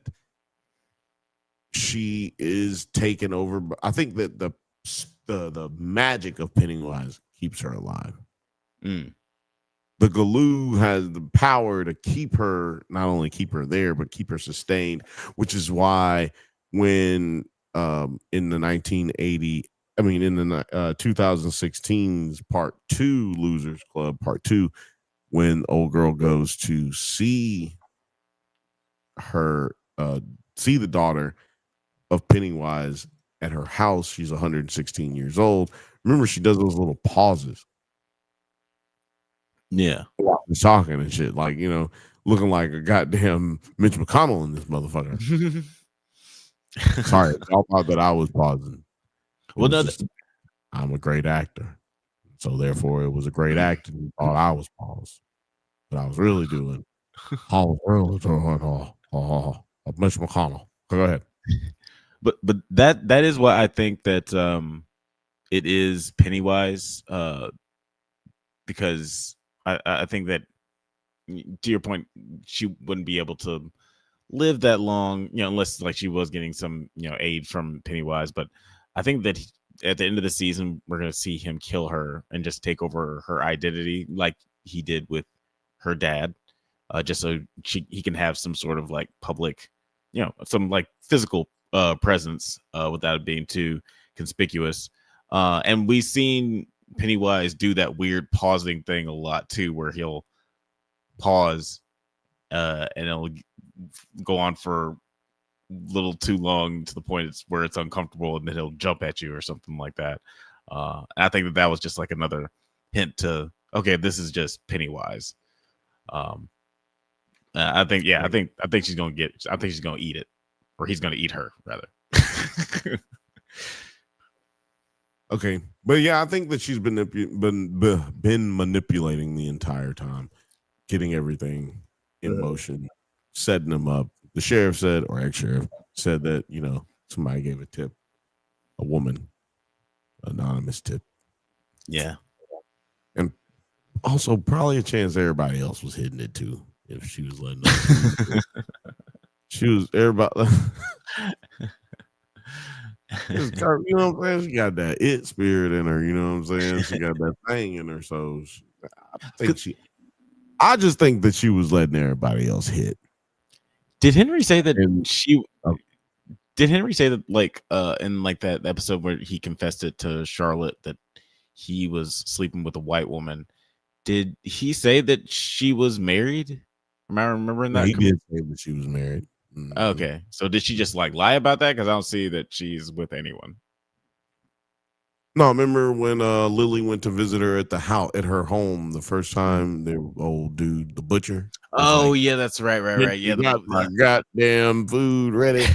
she is taken over. I think that the magic of Pennywise keeps her alive. The Galoo has the power to keep her, not only keep her there, but keep her sustained, which is why when in the 2016's Part 2 Losers Club, Part 2, when old girl goes to see her, see the daughter of Pennywise at her house, she's 116 years old. Remember, she does those little pauses. Yeah. She's talking and shit, like, you know, looking like a goddamn Mitch McConnell in this motherfucker. Sorry, y'all thought that I was pausing. Well, no, I'm a great actor, so therefore it was a great act. And thought I was paused, but I was really doing. Mitch McConnell. Go ahead. But that is why I think that it is Pennywise, because I think that, to your point, she wouldn't be able to live that long, you know, unless like she was getting some, you know, aid from Pennywise. But I think that at the end of the season, we're going to see him kill her and just take over her identity like he did with her dad, just so he can have some sort of like public, you know, some like physical presence without it being too conspicuous. And we've seen Pennywise do that weird pausing thing a lot too, where he'll pause and it'll go on for a little too long to the point where it's uncomfortable, and then he'll jump at you or something like that. I think that was just like another hint to, okay, this is just Pennywise. I think she's gonna eat it, or he's gonna eat her rather. Okay, but yeah, I think that she's been manipulating the entire time, getting everything in motion setting them up. The sheriff said, or ex-sheriff said that, somebody gave a tip, a woman, anonymous tip. Yeah. And also probably a chance everybody else was hitting it too. If she was letting them. She was everybody. You know what I'm saying? She got that it spirit in her. You know what I'm saying? She got that thing in her. So I just think that she was letting everybody else hit. Did Henry say that oh. Did Henry say that in like that episode where he confessed it to Charlotte that he was sleeping with a white woman? Did he say that she was married? Am I remembering that? He did say that she was married. Mm-hmm. Okay, so did she just like lie about that? Because I don't see that she's with anyone. No, remember when Lily went to visit her at the house at her home the first time? The old dude, the butcher. Oh yeah, that's right. Yeah, got my goddamn food ready.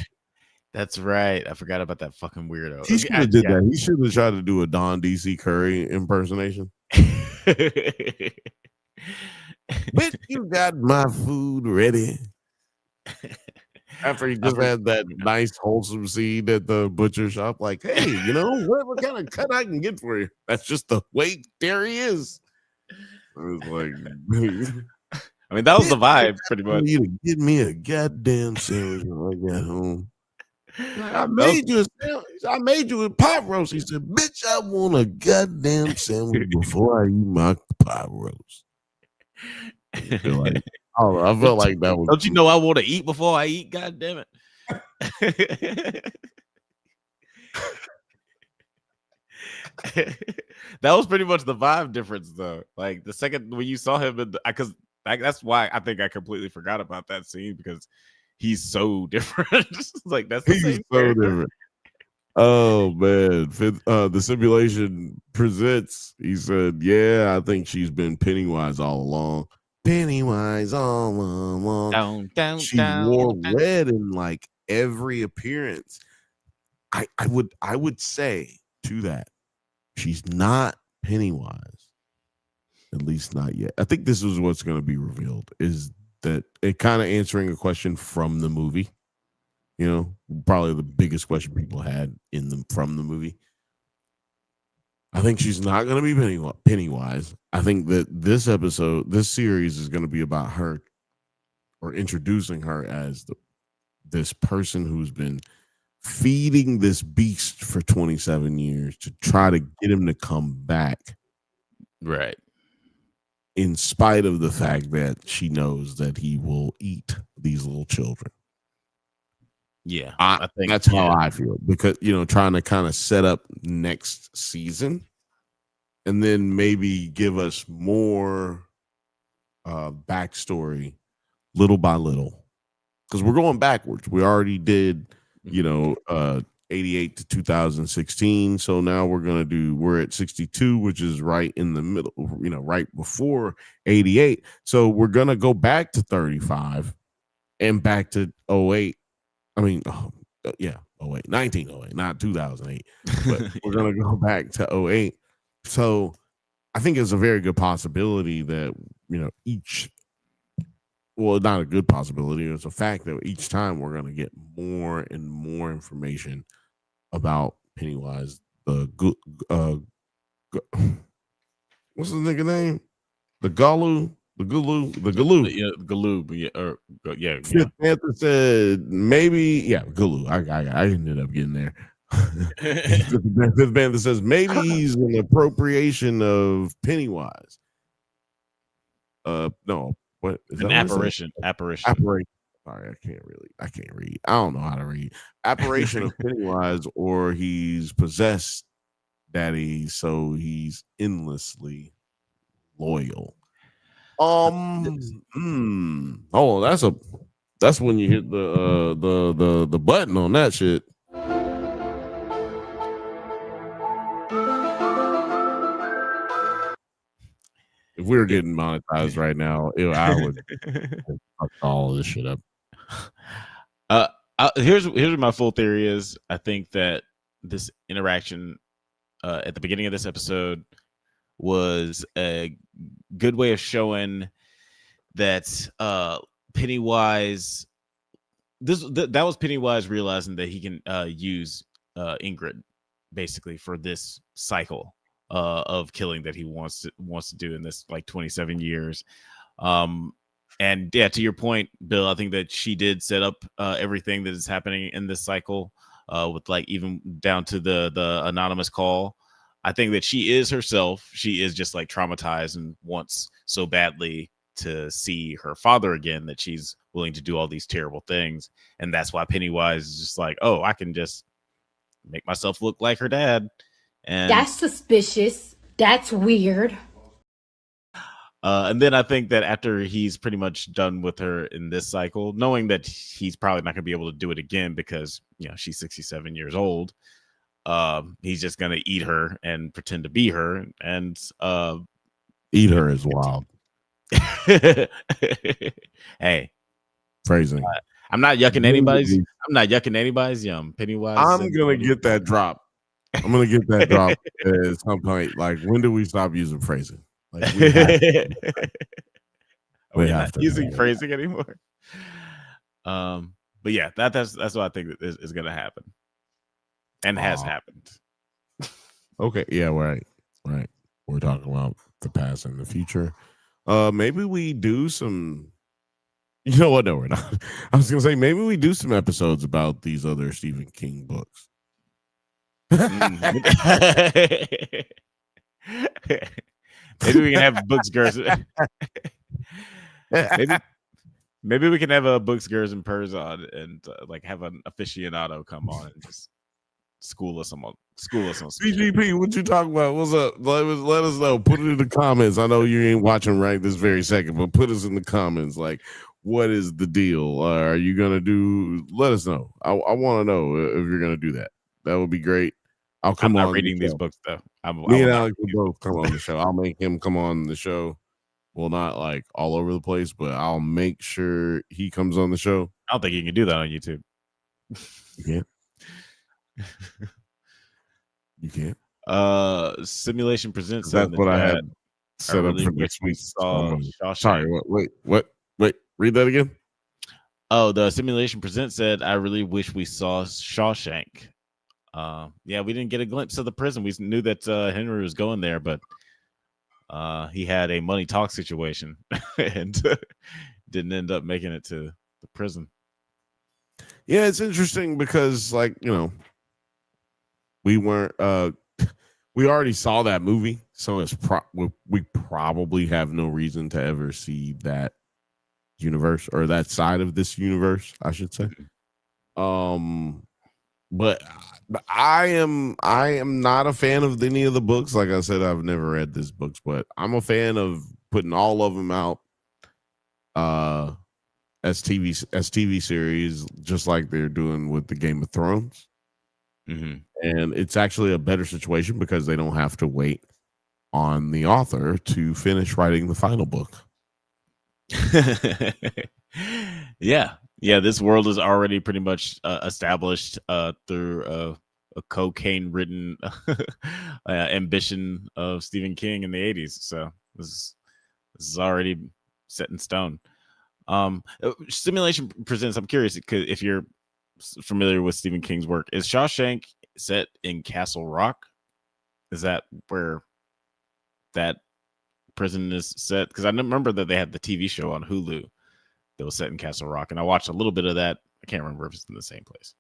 That's right. I forgot about that fucking weirdo. He should have did that. He should have tried to do a Don DC Curry impersonation. Bitch, you got my food ready. After he just had that nice wholesome scene at the butcher shop, like, hey, what kind of cut I can get for you? That's just the way Derry is. I was like, I mean, that was the vibe, pretty much. You to get me a goddamn sandwich when I got home. I made you a sandwich. I made you a pot roast. He said, bitch, I want a goddamn sandwich before I eat my pot roast. I felt like that was. Don't you know I want to eat before I eat? God damn it. That was pretty much the vibe difference, though. Like the second when you saw him, because that's why I think I completely forgot about that scene because he's so different. Like that's the same so different. Oh man, the simulation presents. He said, "Yeah, I think she's been Pennywise all along. Pennywise all along. She wore red in like every appearance. I would say to that, she's not Pennywise, at least not yet. I think this is what's going to be revealed. Is that it kind of answering a question from the movie? Probably the biggest question people had from the movie. I think she's not going to be Pennywise. I think that this series is going to be about her or introducing her as this person who's been feeding this beast for 27 years to try to get him to come back. Right. In spite of the fact that she knows that he will eat these little children. Yeah, I think that's how I feel because trying to kind of set up next season and then maybe give us more backstory little by little because we're going backwards. We already did 88 to 2016, so now we're at 62, which is right in the middle, right before 88. So we're gonna go back to 35 and back to 08. I mean, 1908, not 2008. But we're going to go back to 08. So I think it's a very good possibility that, not a good possibility. It's a fact that each time we're going to get more and more information about Pennywise. What's his nigga name? The Galoo. The Galoo. Yeah, Galoo. Yeah. Banthas said maybe, Galoo. I ended up getting there. Banthas says maybe he's an appropriation of Pennywise. No, what is an apparition? Apparition. Sorry, I can't read. I don't know how to read. Apparition of Pennywise, or he's possessed daddy, so he's endlessly loyal. Oh, that's when you hit the button on that shit. If we were getting monetized right now, I would fuck all this shit up. Here's what my full theory is. I think that this interaction at the beginning of this episode was a good way of showing that Pennywise, that was Pennywise realizing that he can use Ingrid basically for this cycle of killing that he wants to do in this like 27 years. And yeah, to your point, Bill, I think that she did set up everything that is happening in this cycle, with like even down to the anonymous call. I think that she is herself. She is just like traumatized and wants so badly to see her father again that she's willing to do all these terrible things. And that's why Pennywise is just like, oh, I can just make myself look like her dad. And That's suspicious. That's weird. and then I think that after he's pretty much done with her in this cycle, knowing that he's probably not going to be able to do it again because, she's 67 years old, he's just going to eat her and pretend to be her. And eat her is wild. Hey, phrasing. I'm not yucking anybody's yum. Pennywise. I'm going to get that drop. I'm going to get that drop at some point. Like, when do we stop using phrasing? Like, we have to using phrasing anymore. But yeah, that's what I think is going to happen, and has happened. Okay, yeah, right. We're talking about the past and the future. Maybe we do some. You know what? No, we're not. I was going to say maybe we do some episodes about these other Stephen King books. Maybe we can have books, girls. Maybe we can have a books, girls, and purrs on, and like have an aficionado come on and just school us on CGP. What you talking about? What's up? Let us know. Put it in the comments. I know you ain't watching right this very second, but put us in the comments. Like, what is the deal? Are you gonna do? Let us know. I want to know if you're gonna do that. That would be great. I'm not reading these books though. Me and Alex will both come on the show. I'll make him come on the show. Well, not like all over the place, but I'll make sure he comes on the show. I don't think you can do that on YouTube. You can't. You can't. Simulation Presents. That's what I had set up for next week. Sorry, what? Wait, read that again. Oh, the Simulation Presents said, I really wish we saw Shawshank. Yeah, we didn't get a glimpse of the prison. We knew that Henry was going there, but he had a money talk situation and didn't end up making it to the prison. Yeah, it's interesting because, like, we weren't we already saw that movie, so it's we probably have no reason to ever see that universe or that side of this universe, I should say. But I am not a fan of any of the books. Like I said, I've never read these books, but I'm a fan of putting all of them out as TV series, just like they're doing with the Game of Thrones. Mm-hmm. And it's actually a better situation because they don't have to wait on the author to finish writing the final book. Yeah, this world is already pretty much established through a cocaine-ridden ambition of Stephen King in the 80s. So this is already set in stone. Simulation Presents. I'm curious if you're familiar with Stephen King's work. Is Shawshank set in Castle Rock? Is that where that prison is set? Because I remember that they had the TV show on Hulu that was set in Castle Rock, and I watched a little bit of that. I can't remember if it's in the same place.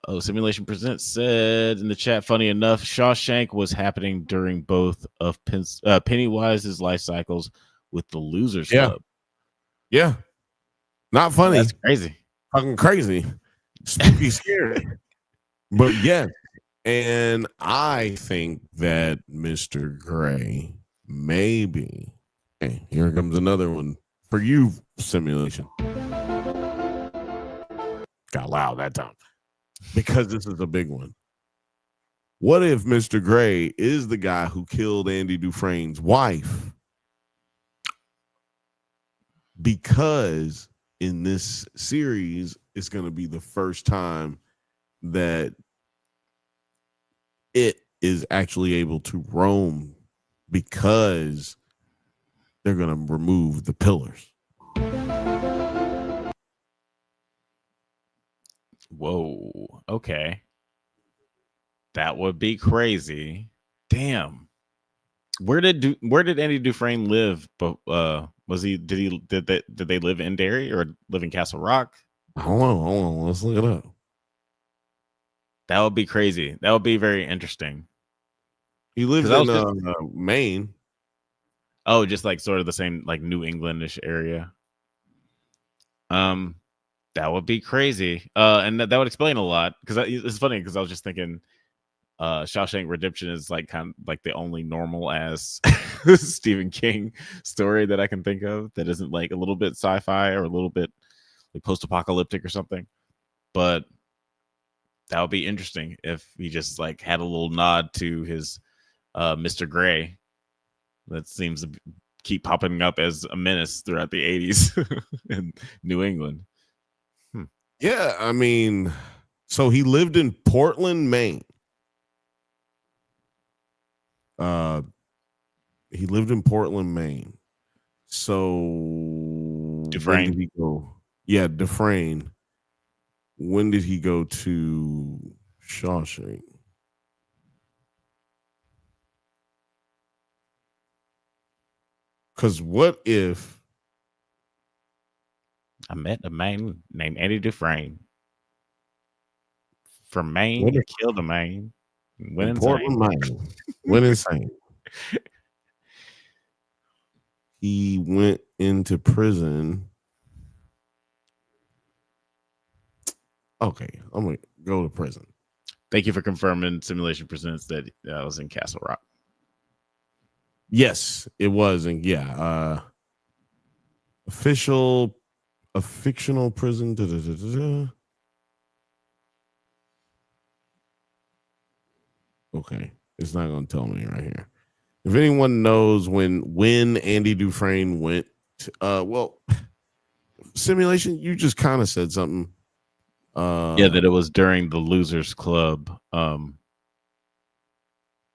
Oh, Simulation Presents said in the chat, funny enough, Shawshank was happening during both of Pennywise's life cycles with the Losers Club. Yeah. Not funny. That's crazy. Fucking crazy. Spooky, scary. But yeah. And I think that Mr. Gray maybe. Hey, here comes another one for you, Simulation. Got loud that time. Because this is a big one. What if Mr. Gray is the guy who killed Andy Dufresne's wife? Because in this series, it's going to be the first time that it is actually able to roam because they're going to remove the pillars. Whoa. Okay. That would be crazy. Damn. Where did Andy Dufresne live? But did they live in Derry or live in Castle Rock? Hold on. Let's look it up. That would be crazy. That would be very interesting. He lived in Maine. Oh, just like sort of the same like New Englandish area. That would be crazy. And that would explain a lot because it's funny because I was just thinking Shawshank Redemption is like kind of like the only normal ass Stephen King story that I can think of that isn't like a little bit sci-fi or a little bit like post-apocalyptic or something. But that would be interesting if he just like had a little nod to his Mr. Gray that seems to keep popping up as a menace throughout the 80s in New England. Yeah, I mean, so he lived in Portland, Maine. He lived in Portland, Maine. So Dufresne. when did he go? Yeah, Dufresne. When did he go to Shawshank? Because what if I met a man named Andy Dufresne from Maine, What if- killed a man, went in insane. Portland, Maine? Went insane. He went into prison. Okay, I'm gonna go to prison. Thank you for confirming Simulation Presents that I was in Castle Rock. Yes, it was, and yeah, a fictional prison. Okay, it's not gonna tell me right here. If anyone knows when Andy Dufresne went, well, Simulation, you just kind of said something. Yeah, that it was during the Losers Club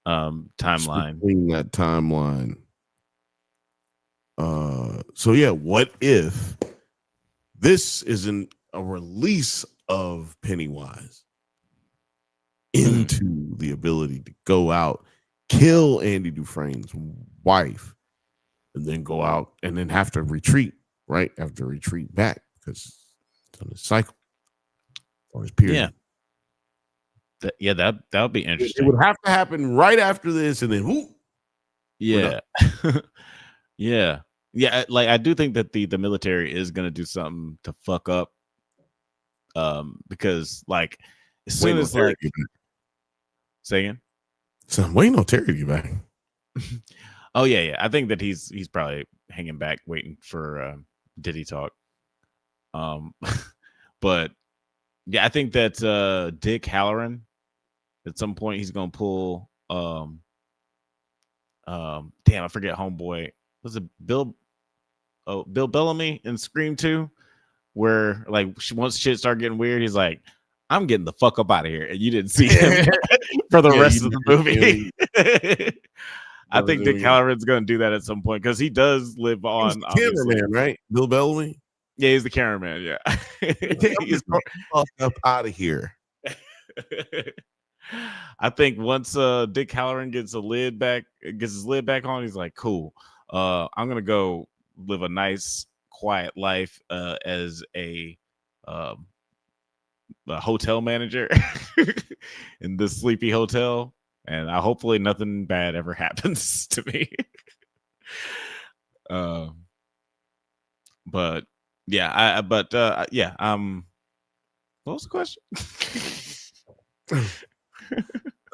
timeline. Between that timeline. So yeah, what if this isn't a release of Pennywise into the ability to go out, kill Andy Dufresne's wife, and then go out and then have to retreat, right? Have to retreat back because it's on his cycle or his period. Yeah. That would be It interesting. would have to happen right after this, and then whoop. Yeah. Yeah. Like I do think that the military is gonna do something to fuck up. Because like as soon as like say again. So I'm waiting on Terry to get back. Oh yeah. I think that he's probably hanging back waiting for Diddy talk. But yeah, I think that Dick Halloran at some point he's gonna pull damn, I forget homeboy. Was it Bill Bellamy in Scream 2? Where like once shit started getting weird, he's like, I'm getting the fuck up out of here. And you didn't see him for the rest of the movie. I think Dick Halloran's gonna do that at some point because he does live on cameraman, right? Bill Bellamy. Yeah, he's the cameraman. Yeah. He's up out of here. I think once Dick Halloran gets his lid back on, he's like, cool. I'm gonna go live a nice, quiet life as a hotel manager in this sleepy hotel, and hopefully nothing bad ever happens to me. But yeah, what was the question?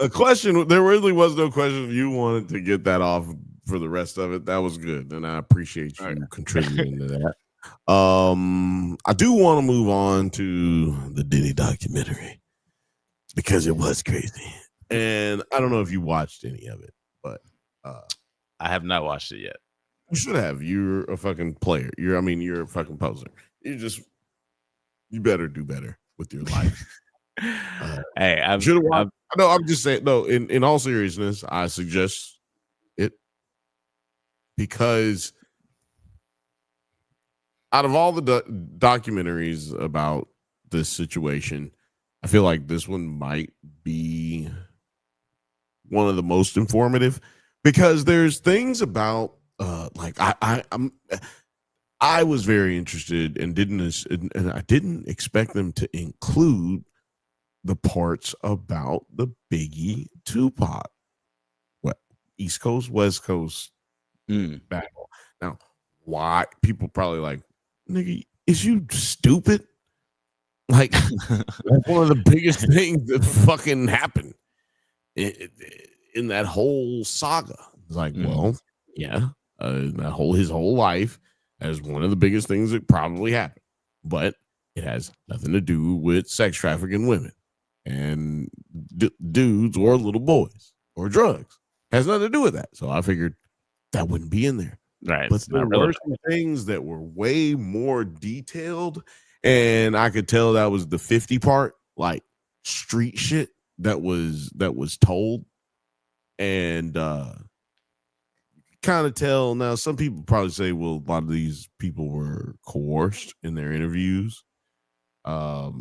A question. There really was no question. You wanted to get that off for the rest of it. That was good, and I appreciate you contributing to that. I do want to move on to the Diddy documentary because it was crazy, and I don't know if you watched any of it, but I have not watched it yet. You should have. You're a fucking player. You're a fucking poser. You better do better with your life. Hey, I'm just saying. No, in all seriousness, I suggest it because out of all the documentaries about this situation, I feel like this one might be one of the most informative because there's things about like I was very interested and I didn't expect them to include the parts about the Biggie Tupac, what East Coast West Coast battle. Now, why people probably like, nigga, is you stupid? Like that's one of the biggest things that fucking happened in that whole saga. It's like, well, yeah, his whole life as one of the biggest things that probably happened, but it has nothing to do with sex trafficking women and dudes or little boys or drugs. Has nothing to do with that. So I figured that wouldn't be in there. Right. But there were some things that were way more detailed, and I could tell that was the 50 part, like street shit that was told. And kind of tell now, some people probably say, well, a lot of these people were coerced in their interviews. But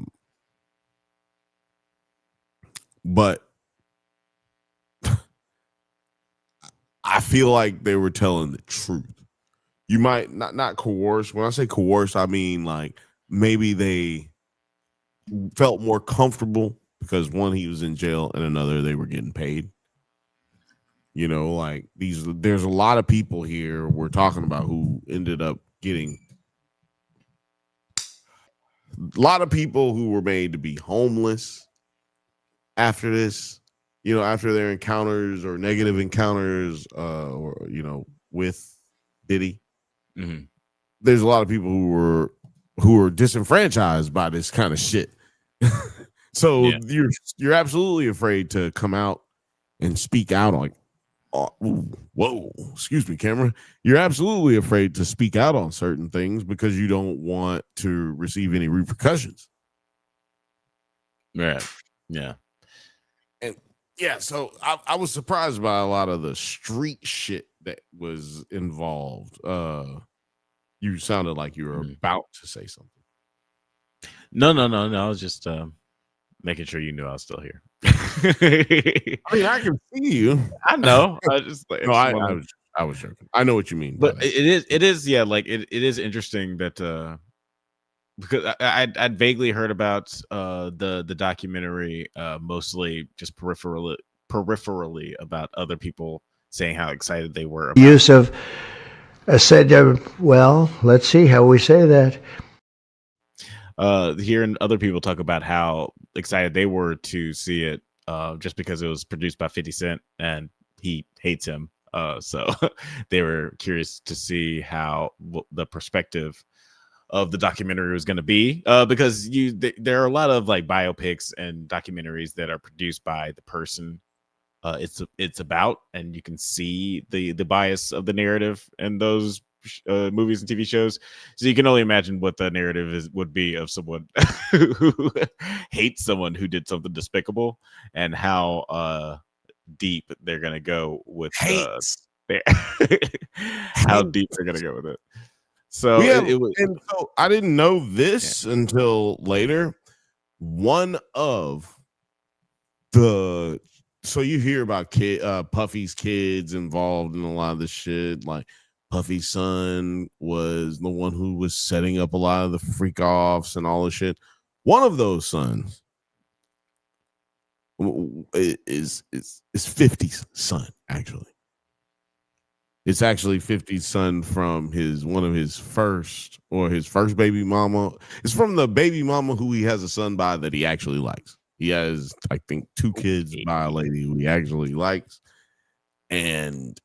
I feel like they were telling the truth. You might not coerce. When I say coerce, I mean like maybe they felt more comfortable because one, he was in jail, and another, they were getting paid. You know, like there's a lot of people here we're talking about who ended up getting a lot of people who were made to be homeless after this, you know, after their encounters or negative encounters, or, you know, with Diddy. Mm-hmm. There's a lot of people who were disenfranchised by this kind of shit. So you're absolutely afraid to come out and speak out on, whoa, excuse me, camera. You're absolutely afraid to speak out on certain things because you don't want to receive any repercussions. Right. Yeah. And yeah, so I was surprised by a lot of the street shit that was involved. You sounded like you were about to say something. No. I was just making sure you knew I was still here. I mean, I can see you. I know. I just like, no, I was joking. I know what you mean. But it is, yeah, like it is interesting that because I'd vaguely heard about the documentary, mostly just peripherally about other people saying how excited they were about use of said, well, let's see how we say that. Hearing other people talk about how excited they were to see it, just because it was produced by 50 Cent and he hates him. So they were curious to see how the perspective of the documentary was going to be, because there are a lot of like biopics and documentaries that are produced by the person it's about, and you can see the bias of the narrative in those movies and TV shows. So you can only imagine what the narrative would be of someone who hates someone who did something despicable, and how deep they're gonna go with how deep they're gonna go with it. So it was, and so I didn't know this until later. One of the so you hear about Puffy's kids involved in a lot of the shit. Like Puffy's son was the one who was setting up a lot of the freak offs and all the shit. One of those sons is 50's son, actually. It's actually 50's son from one of his first baby mama. It's from the baby mama who he has a son by that he actually likes. He has, I think, 2 kids by a lady who he actually likes. And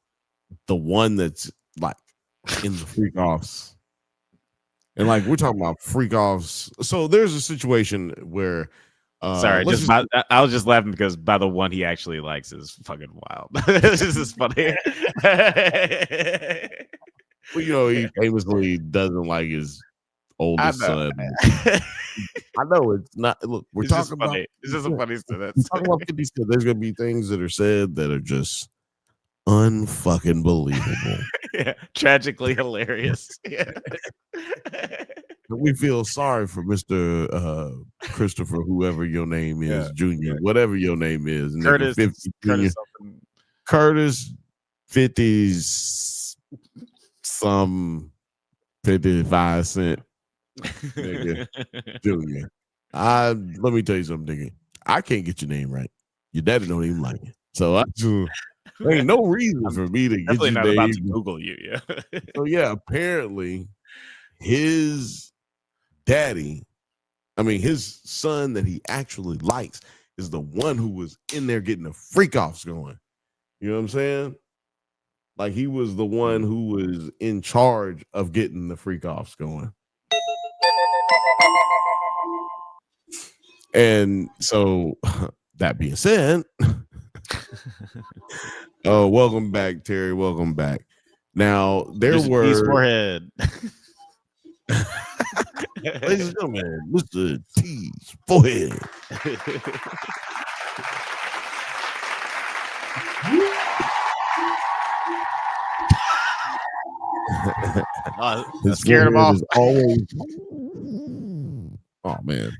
the one that's like in the freak offs. And like we're talking about freak offs. So there's a situation where sorry, I was just laughing because by the one he actually likes is fucking wild. This is funny. Well, you know, he famously doesn't like his oldest son. I know it's not. Look, we're talking about. It's just a funny story. Talking about 50 Cent. There's gonna be things that are said that are just unfucking believable. Yeah, tragically hilarious. Yeah. we feel sorry for Mr. Christopher, whoever your name is, Junior, whatever your name is, Curtis, 50 Curtis, Curtis 50s some 55 cent nigga Junior. Let me tell you something, nigga. I can't get your name right. Your daddy don't even like it. So there ain't no reason for me to get definitely your not name. about to Google you. Yeah. So yeah, apparently his daddy, his son that he actually likes is the one who was in there getting the freak offs going. You know what I'm saying? Like he was the one who was in charge of getting the freak offs going. And so that being said, welcome back, Terry. Welcome back. Now there were forehead. Ladies and gentlemen, Mr. T's forehead. His scared him off. Always... Oh man,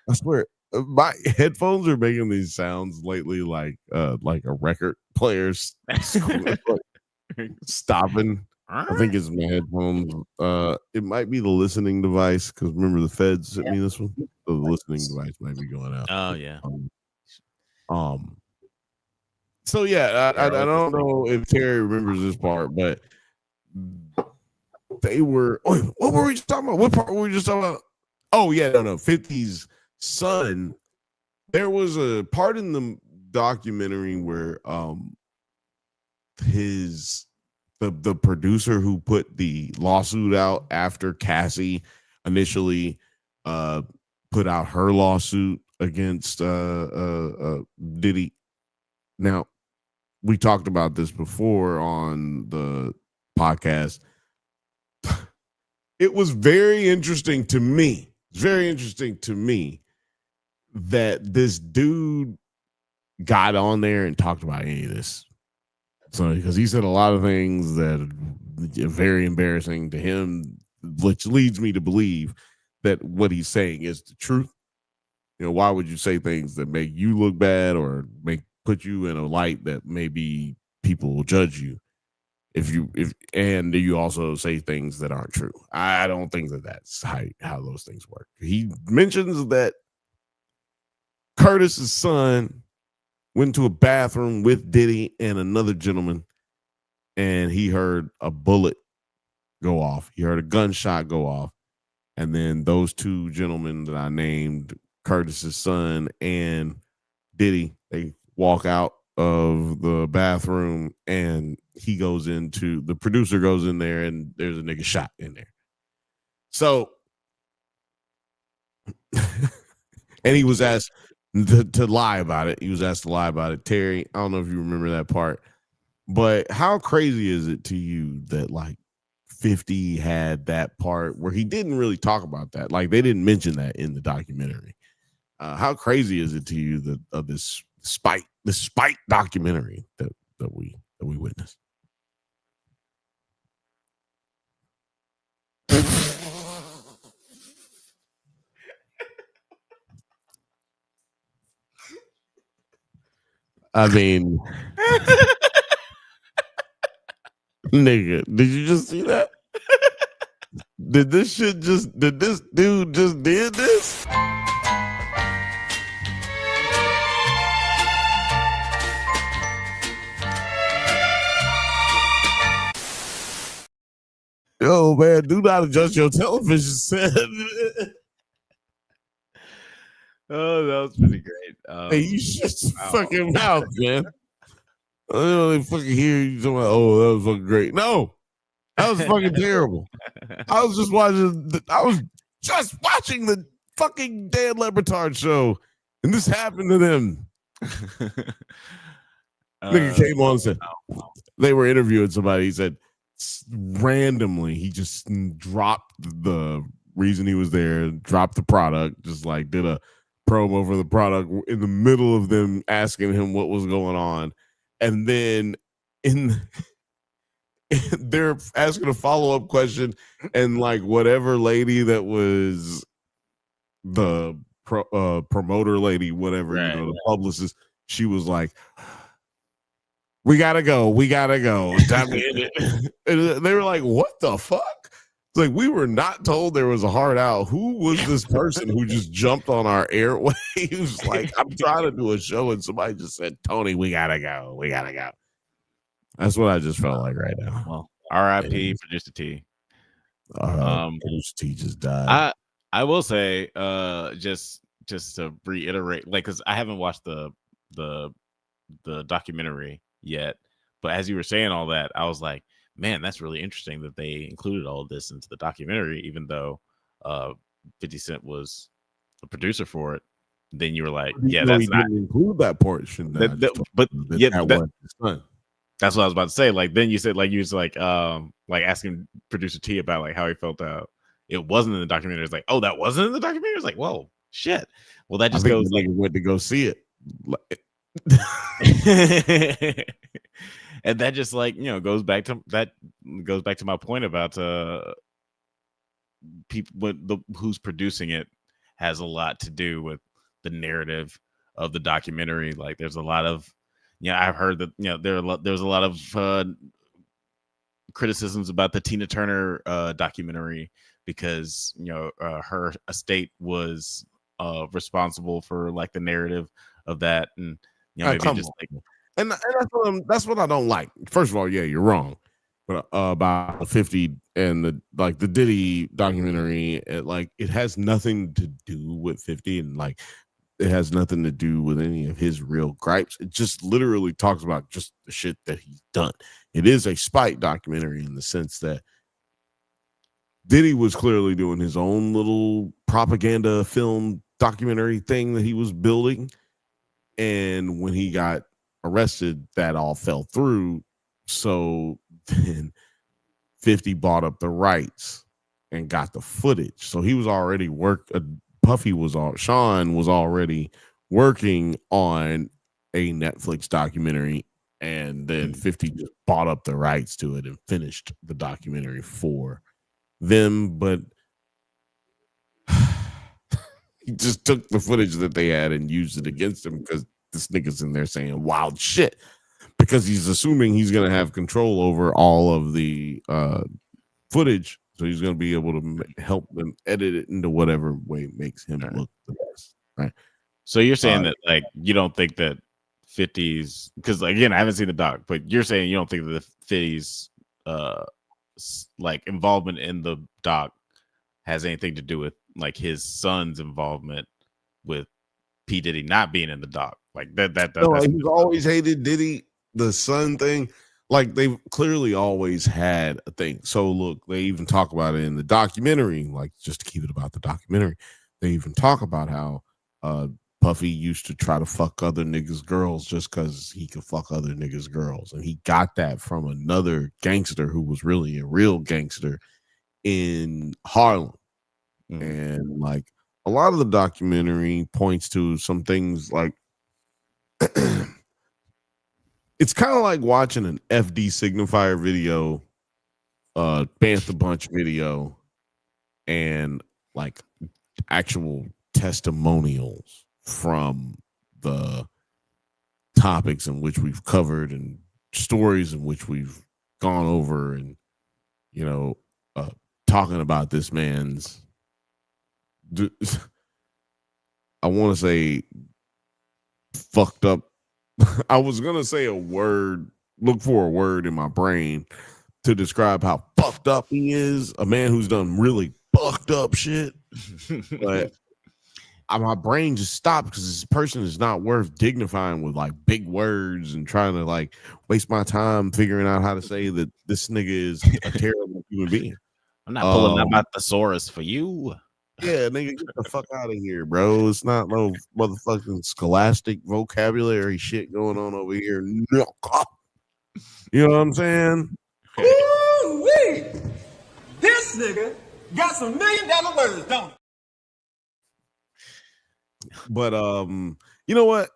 I swear my headphones are making these sounds lately like a record player stopping. I think it's my headphones. It might be the listening device because remember the feds sent me this one. So the listening device might be going out. Oh yeah. So yeah, I don't know if Terry remembers this part, but they were. Oh, what were we just talking about? What part were we just talking about? Oh yeah, no. 50's son. There was a part in the documentary where the producer who put the lawsuit out after Cassie initially put out her lawsuit against Diddy. Now, we talked about this before on the podcast. It was very interesting to me. That this dude got on there and talked about any of this. So, because he said a lot of things that are very embarrassing to him, which leads me to believe that what he's saying is the truth. You know, why would you say things that make you look bad or put you in a light that maybe people will judge you if you also say things that aren't true? I don't think that's how those things work. He mentions that Curtis's son went to a bathroom with Diddy and another gentleman, and he heard a bullet go off. He heard a gunshot go off. And then those two gentlemen that I named, Curtis's son and Diddy, they walk out of the bathroom, and the producer goes in there, and there's a nigga shot in there. So, and he was asked to lie about it. He was asked to lie about it. Terry, I don't know if you remember that part, but how crazy is it to you that like 50 had that part where he didn't really talk about that? Like they didn't mention that in the documentary. How crazy is it to you that this spite documentary that we witnessed? I mean, nigga, did you just see that? Did this dude just did this? Yo, man, do not adjust your television set. Oh, that was pretty great. Hey, you shut your fucking mouth, man. I don't really fucking hear you talking about, oh, that was fucking great. No, that was fucking terrible. I was just watching the fucking Dan Lebertard show, and this happened to them. Nigga came on and said, they were interviewing somebody. He said, randomly, he just dropped the reason he was there, dropped the product, just like did a promo for the product in the middle of them asking him what was going on. And then they're asking a follow-up question, and like whatever lady that was the promoter lady, whatever, Right. the publicist, she was like, we gotta go. Time to end it. And they were like, what the fuck? It's like, we were not told there was a hard out. Who was this person who just jumped on our airwaves? Like, I'm trying to do a show and somebody just said, Tony, we gotta go. That's what I just felt like right now. Well, R.I.P. Producer T. Producer T just died. I will say, just to reiterate, like, because I haven't watched the documentary yet, but as you were saying all that, I was like, man, that's really interesting that they included all of this into the documentary, even though 50 Cent was the producer for it. Then you were like, yeah, that's not didn't include that portion. But yeah, that's what I was about to say. Like, then you said, like, you was like asking producer T about like how he felt out. It wasn't in the documentary. It's like, oh, that wasn't in the documentary. It's like, whoa, shit. Well, that just goes like went to go see it. And that just like, goes back to my point about people who's producing it has a lot to do with the narrative of the documentary. Like, there's a lot of I've heard that there's a lot of criticisms about the Tina Turner documentary because her estate was responsible for like the narrative of that, and maybe just like. And that's what I don't like. First of all, yeah, you're wrong. But about 50 and the Diddy documentary, it has nothing to do with 50, and like it has nothing to do with any of his real gripes. It just literally talks about just the shit that he's done. It is a spite documentary in the sense that Diddy was clearly doing his own little propaganda film documentary thing that he was building, and when he got arrested, that all fell through. So then 50 bought up the rights and got the footage. So he was already Sean was already working on a Netflix documentary, and then 50 just bought up the rights to it and finished the documentary for them. But he just took the footage that they had and used it against him because this nigga's in there saying wild shit because he's assuming he's going to have control over all of the footage. So he's going to be able to help them edit it into whatever way makes him look the best. Right. So you're saying that like, you don't think that 50's, because again, I haven't seen the doc, but you're saying you don't think that the 50's like involvement in the doc has anything to do with like his son's involvement with P. Diddy not being in the doc. Like that no, he's always hated Diddy, the son thing. Like they've clearly always had a thing. So look, they even talk about it in the documentary, like just to keep it about the documentary. They even talk about how Puffy used to try to fuck other niggas' girls just because he could fuck other niggas' girls. And he got that from another gangster who was really a real gangster in Harlem. And like a lot of the documentary points to some things like it's kind of like watching an FD signifier video, Bantha Bunch video, and like actual testimonials from the topics in which we've covered and stories in which we've gone over, and talking about this man's I want to say fucked up. I was going to say a word, look for a word in my brain to describe how fucked up he is. A man who's done really fucked up shit. But my brain just stopped because this person is not worth dignifying with like big words and trying to like waste my time figuring out how to say that this nigga is a terrible human being. I'm not pulling out my thesaurus for you. Yeah, nigga, get the fuck out of here, bro. It's not no motherfucking scholastic vocabulary shit going on over here. No. You know what I'm saying? Ooh-wee. This nigga got some $1 million words, don't he? But you know what?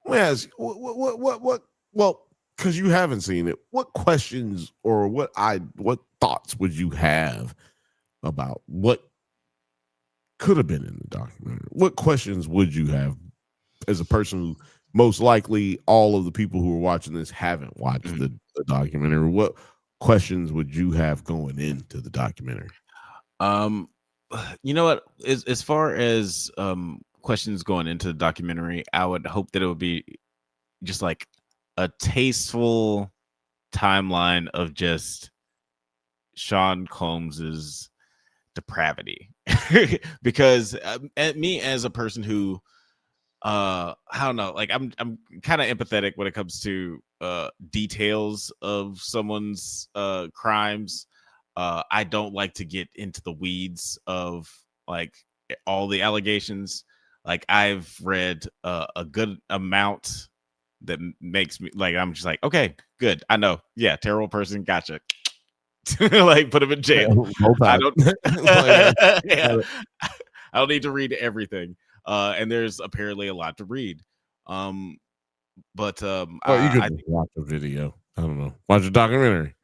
Let me ask you, what? Well, because you haven't seen it, what questions or what thoughts would you have about what could have been in the documentary? What questions would you have as a person who most likely all of the people who are watching this haven't watched the documentary? What questions would you have going into the documentary? You know what? As far as questions going into the documentary, I would hope that it would be just like a tasteful timeline of just Sean Combs's depravity, because me as a person who I don't know, like I'm kind of empathetic when it comes to details of someone's crimes. I don't like to get into the weeds of like all the allegations. Like I've read a good amount that makes me like, I'm just like, okay, good. I know. Yeah. Terrible person. Gotcha. Like put him in jail. I don't, yeah, I don't need to read everything. And there's apparently a lot to read. But you could watch a video. I don't know. Watch a documentary.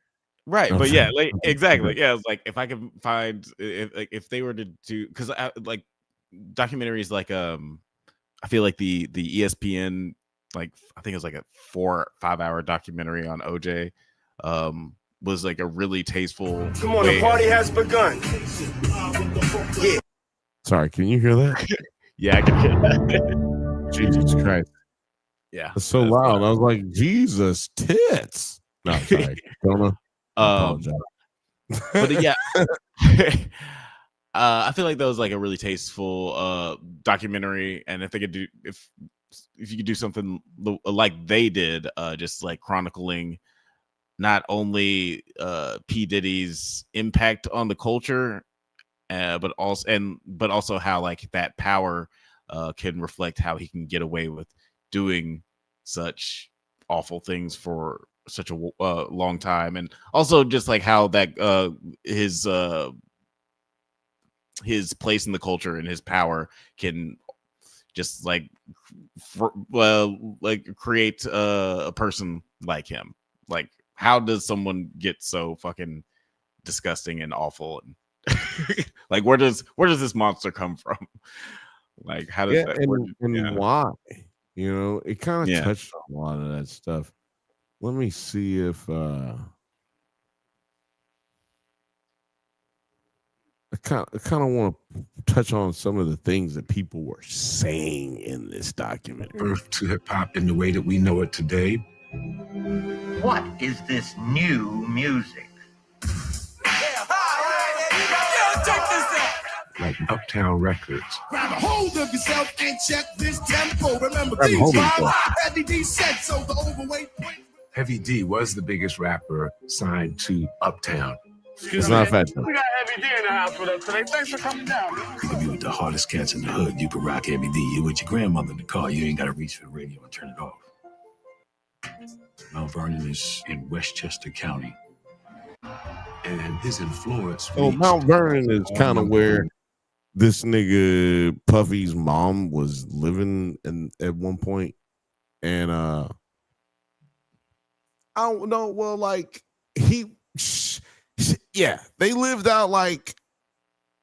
Right, but yeah, like exactly. Yeah, it's like if I can find if they were to do, because like documentaries like I feel like the ESPN, like I think it was like a 4 or 5 hour documentary on OJ was like a really tasteful. Come on, the party has begun. Yeah. Sorry, can you hear that? Yeah, I can hear that. Jesus Christ. Yeah. It's so loud. I was like, Jesus tits. No, sorry. Don't know. But yeah, I feel like that was like a really tasteful documentary, and if they could do, if you could do something like they did, just like chronicling not only P. Diddy's impact on the culture, but also how like that power can reflect how he can get away with doing such awful things for such a long time, and also just like how that his place in the culture and his power can just like create a person like him. Like how does someone get so fucking disgusting and awful, and like where does this monster come from? Like how does that why? You know, it kind of Yeah. touched on a lot of that stuff. Let me see if I kind of want to touch on some of the things that people were saying in this documentary. Birth to hip hop in the way that we know it today. What is this new music? Like Uptown Records. Grab a hold of yourself and check this tempo. Remember, Grab a hold of yourself. Heavy D said so. The overweight. Heavy D was the biggest rapper signed to Uptown. It's not fashion. We got Heavy D in the house with us today. Thanks for coming down. If you with the hardest cats in the hood, you can rock Heavy D. You with your grandmother in the car, you ain't got to reach for the radio and turn it off. Mount Vernon is in Westchester County. And his influence. Oh, Mount Vernon is kind of where this nigga Puffy's mom was living at one point. And I don't know. Well, like they lived out like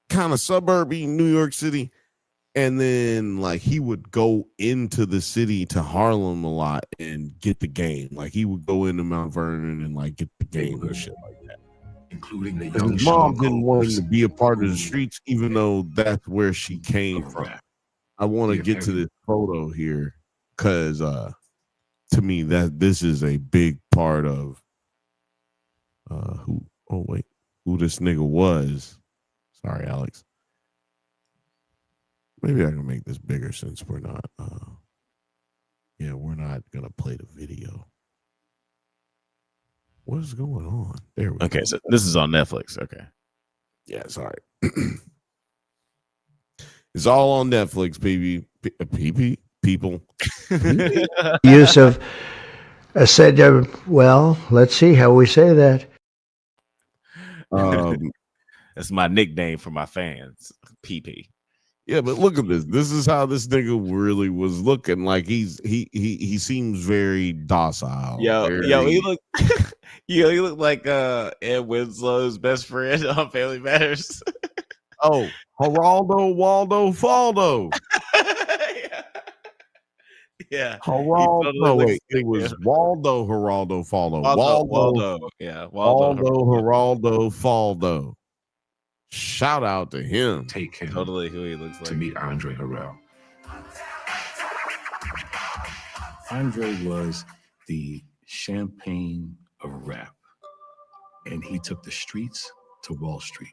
kind of suburby New York City, and then like he would go into the city to Harlem a lot and get the game. Like he would go into Mount Vernon and like get the game and shit like that. Including the young his mom didn't want him to be a part of the streets, even though that's where she came from. I want to get to this photo here because to me that this is a big part of who this nigga was. Sorry, Alex. Maybe I can make this bigger since we're not we're not gonna play the video. What is going on? There we go. Okay, so this is on Netflix. Okay. Yeah, sorry. It's all on Netflix, baby. People. Use of said, well, let's see how we say that. That's my nickname for my fans. PP. Yeah, but look at this. This is how this nigga really was looking. Like he seems very docile. Yo, he looked he looked like Ed Winslow's best friend on Family Matters. Oh, Geraldo Waldo Faldo. Yeah. Geraldo. Totally No, looks wait. like It was him. Waldo Geraldo Faldo. Waldo. Yeah. Waldo. Geraldo Faldo. Shout out to him. Take him Totally who he looks to like. meet Andre Harrell. Andre was the champagne of rap, and he took the streets to Wall Street.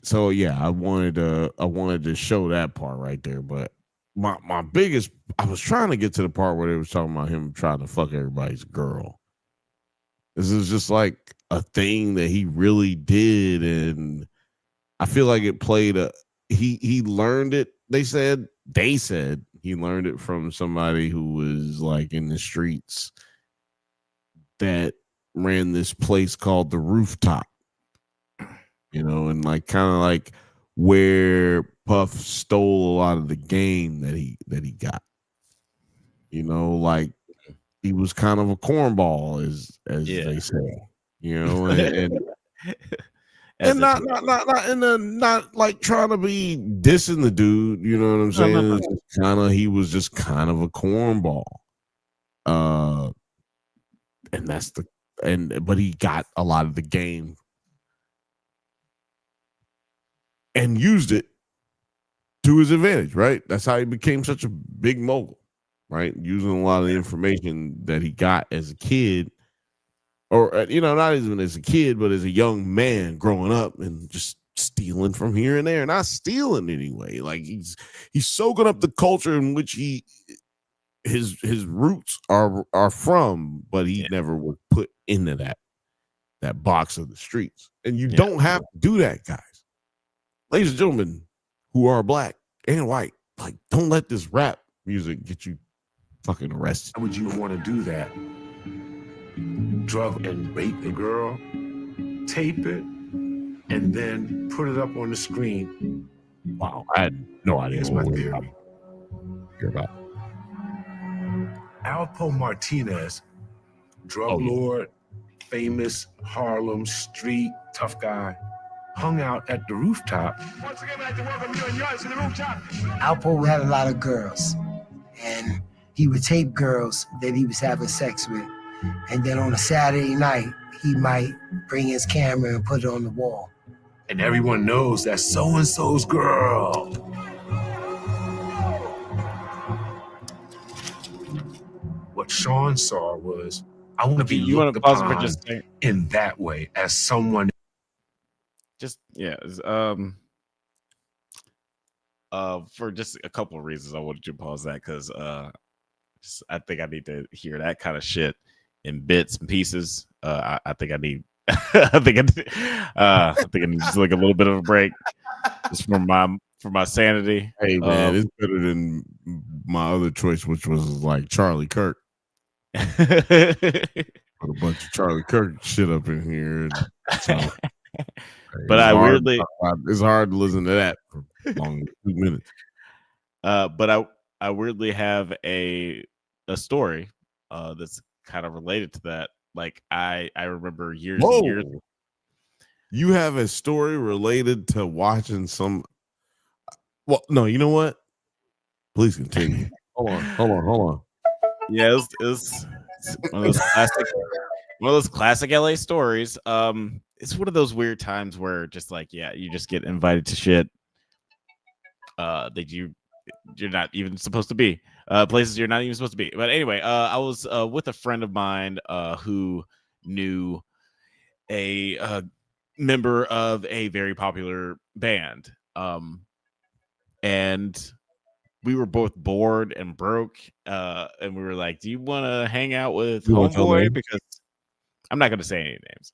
So yeah, I wanted to show that part right there, but my biggest, I was trying to get to the part where they was talking about him trying to fuck everybody's girl. This is just like a thing that he really did, and I feel like it played he learned it. They said he learned it from somebody who was like in the streets that ran this place called the Rooftop. You know, and like kind of like where Puff stole a lot of the game that he got. You know, like he was kind of a cornball, as they say. You know, and not like trying to be dissing the dude. You know what I'm saying? He was just kind of a cornball. And but he got a lot of the game and used it to his advantage, right? That's how he became such a big mogul, right? Using a lot of the information that he got as a kid, or not even as a kid, but as a young man growing up, and just stealing from here and there. Not stealing anyway. Like he's soaking up the culture in which his roots are from, but he never was put into that box of the streets. And you don't have to do that, guys. Ladies and gentlemen who are black and white, like, don't let this rap music get you fucking arrested. How would you want to do that? Drug and rape the girl, tape it, and then put it up on the screen. Wow, I had no idea. Here's my theory. Hear about Alpo Martinez, drug lord, famous Harlem street tough guy, hung out at the Rooftop. Once again, I'd like to welcome you and yours to the Rooftop. Alpo had a lot of girls, and he would tape girls that he was having sex with. And then on a Saturday night, he might bring his camera and put it on the wall. And everyone knows that's so-and-so's girl. What Sean saw was, I want to be looked upon in that way, as someone. For just a couple of reasons, I wanted to pause that because I think I need to hear that kind of shit in bits and pieces. I think I need. I think I need just like a little bit of a break, just for my sanity. Hey man, it's better than my other choice, which was like Charlie Kirk. Put a bunch of Charlie Kirk shit up in here. But it's hard to listen to that for long 2 minutes. But I weirdly have a story that's kind of related to that. Like I remember years and years. You have a story related to watching some. Well, no, you know what? Please continue. Hold on. Yeah, it's one of those classic LA stories. It's one of those weird times where just like, you just get invited to shit that you're not even supposed to be, places you're not even supposed to be. But anyway, I was with a friend of mine who knew a member of a very popular band, and we were both bored and broke, and we were like, do you want to hang out with homeboy? Because I'm not going to say any names.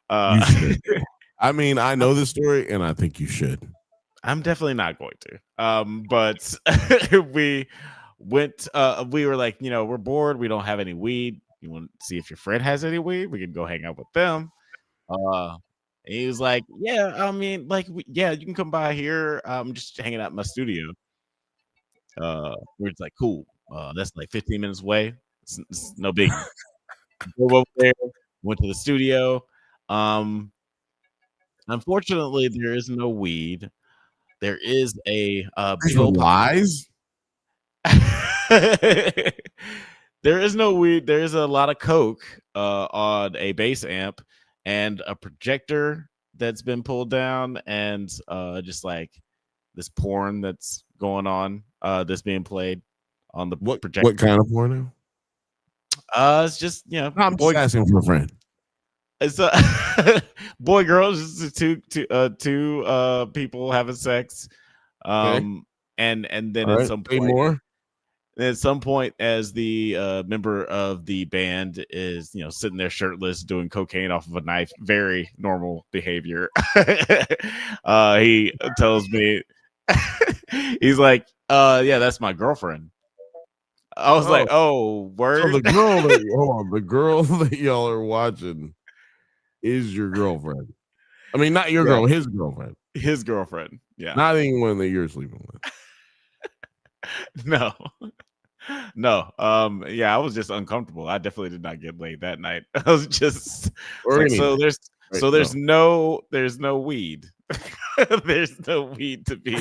You should. I mean, I know this story, and I think you should. I'm definitely not going to. But we went. We were like, we're bored. We don't have any weed. You want to see if your friend has any weed? We can go hang out with them. And he was like, "Yeah, I mean, like, yeah, you can come by here. I'm just hanging out in my studio." We're just like, "Cool. That's like 15 minutes away. It's no biggie." Drove over there, went to the studio. Um, Unfortunately, there is no weed. There is a These big were old lies. There is no weed. There is a lot of coke on a bass amp and a projector that's been pulled down, and just like this porn that's going on that's being played on the projector. What kind of porno? It's just I'm just asking for a friend. It's a boy girls, just two people having sex. And then All at right, some say point more. at some point, as the member of the band is sitting there shirtless doing cocaine off of a knife, very normal behavior. He tells me, he's like, yeah, that's my girlfriend. I was like, oh, word. So the girl the girl that y'all are watching is your girlfriend. I mean, not your girl, his girlfriend. His girlfriend. Yeah. Not anyone that you're sleeping with. No. No. Yeah, I was just uncomfortable. I definitely did not get laid that night. I was just like, so there's no weed. There's no weed to be.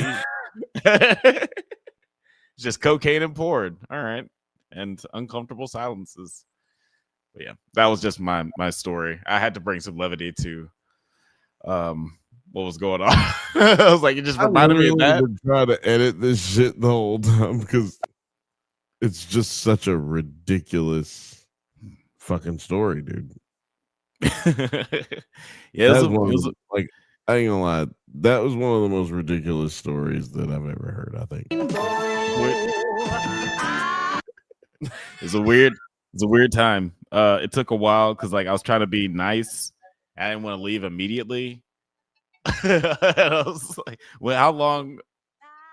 Just cocaine and porn. All right. And uncomfortable silences. But yeah, that was just my story. I had to bring some levity to what was going on. I was like, it just reminded me of that. Been trying to edit this shit the whole time because it's just such a ridiculous fucking story, dude. Yeah, like, I ain't gonna lie, that was one of the most ridiculous stories that I've ever heard, I think. It's a weird time. It took a while because like I was trying to be nice. I didn't want to leave immediately. I was like, well, how long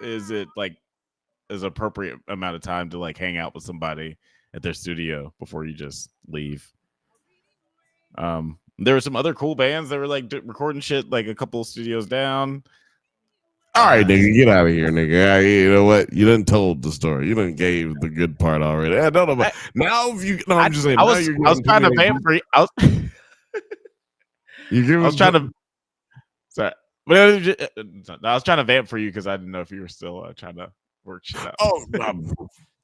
is it like is appropriate amount of time to like hang out with somebody at their studio before you just leave? There were some other cool bands that were like recording shit like a couple of studios down. All right, nigga, get out of here, nigga. You know what? You done told the story. You done gave the good part already. I don't know about now. If you, no, I'm just saying. I was trying to vamp for you. I was trying to. Sorry, but I was trying to vamp for you because I didn't know if you were still trying to work shit out. Oh,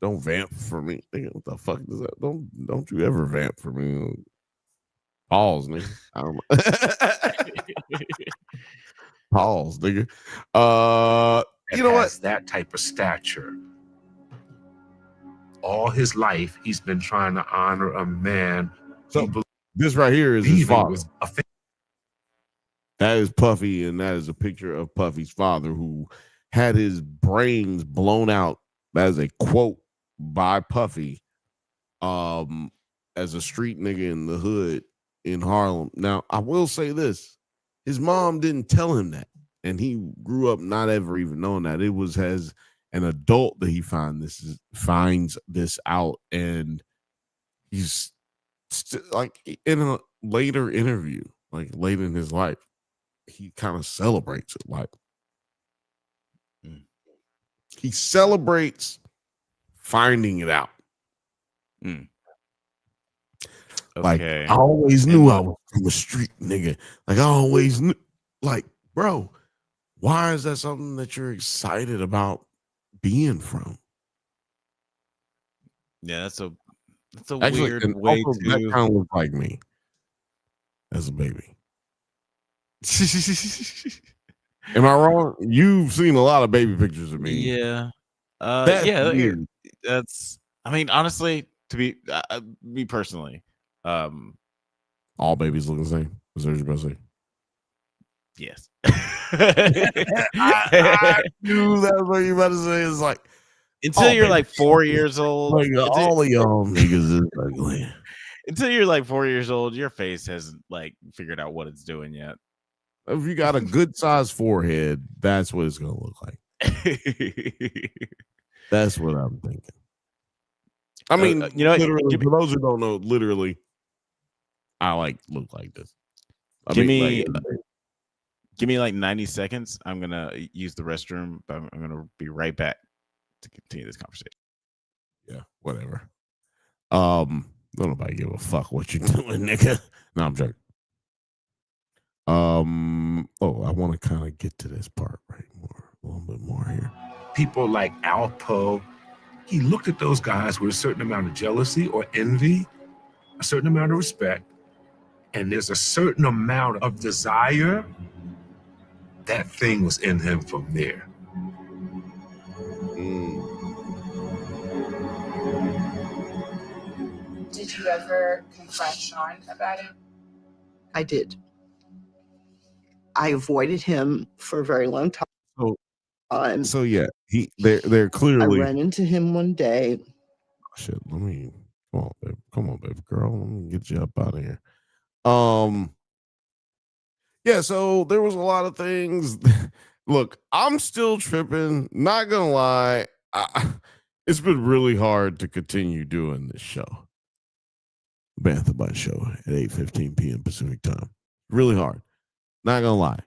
don't vamp for me. Nigga, what the fuck does that? Don't you ever vamp for me? Pause, nigga. I don't know. Pause, nigga. You know what? That type of stature. All his life, he's been trying to honor a man. So this right here is his father. That is Puffy, and that is a picture of Puffy's father who had his brains blown out. That is a quote by Puffy, as a street nigga in the hood in Harlem. Now, I will say this. His mom didn't tell him that, and he grew up not ever even knowing that. It was as an adult that he finds this out, and he's like in a later interview, like late in his life, he kind of celebrates it. Like he celebrates finding it out. Like, I always knew I was from a street nigga. Like, I always knew. Like, bro, why is that something that you're excited about being from? Yeah, that's a Actually, weird way to. That kind of looks like me as a baby. Am I wrong? You've seen a lot of baby pictures of me. Yeah. That's Yeah. weird. That's. I mean, honestly, to be me personally. All babies look the same. Is that what you're about to say? Yes. I knew that's what you're about to say. It's like until you're like 4 years old. Like all of y'all niggas is ugly. Until you're like 4 years old, your face hasn't like figured out what it's doing yet. If you got a good sized forehead, that's what it's gonna look like. That's what I'm thinking. I mean, you know, literally, for those who don't know, literally, I like look like this. Give me Give me like 90 seconds. I'm gonna use the restroom, but I'm gonna be right back to continue this conversation. Yeah, whatever. Don't nobody give a fuck what you're doing, nigga. No, I'm joking. I want to kind of get to this part a little bit more here. People like Alpo, he looked at those guys with a certain amount of jealousy or envy, a certain amount of respect, and there's a certain amount of desire. That thing was in him from there. Did you ever confront Sean about it? I did. I avoided him for a very long time. So yeah, they're clearly. I ran into him one day. Shit, come on, baby girl, let me get you up out of here. Yeah, so there was a lot of things. Look, I'm still tripping. Not gonna lie, it's been really hard to continue doing this show, Banthas Show at 8:15 p.m. Pacific time. Really hard. Not gonna lie.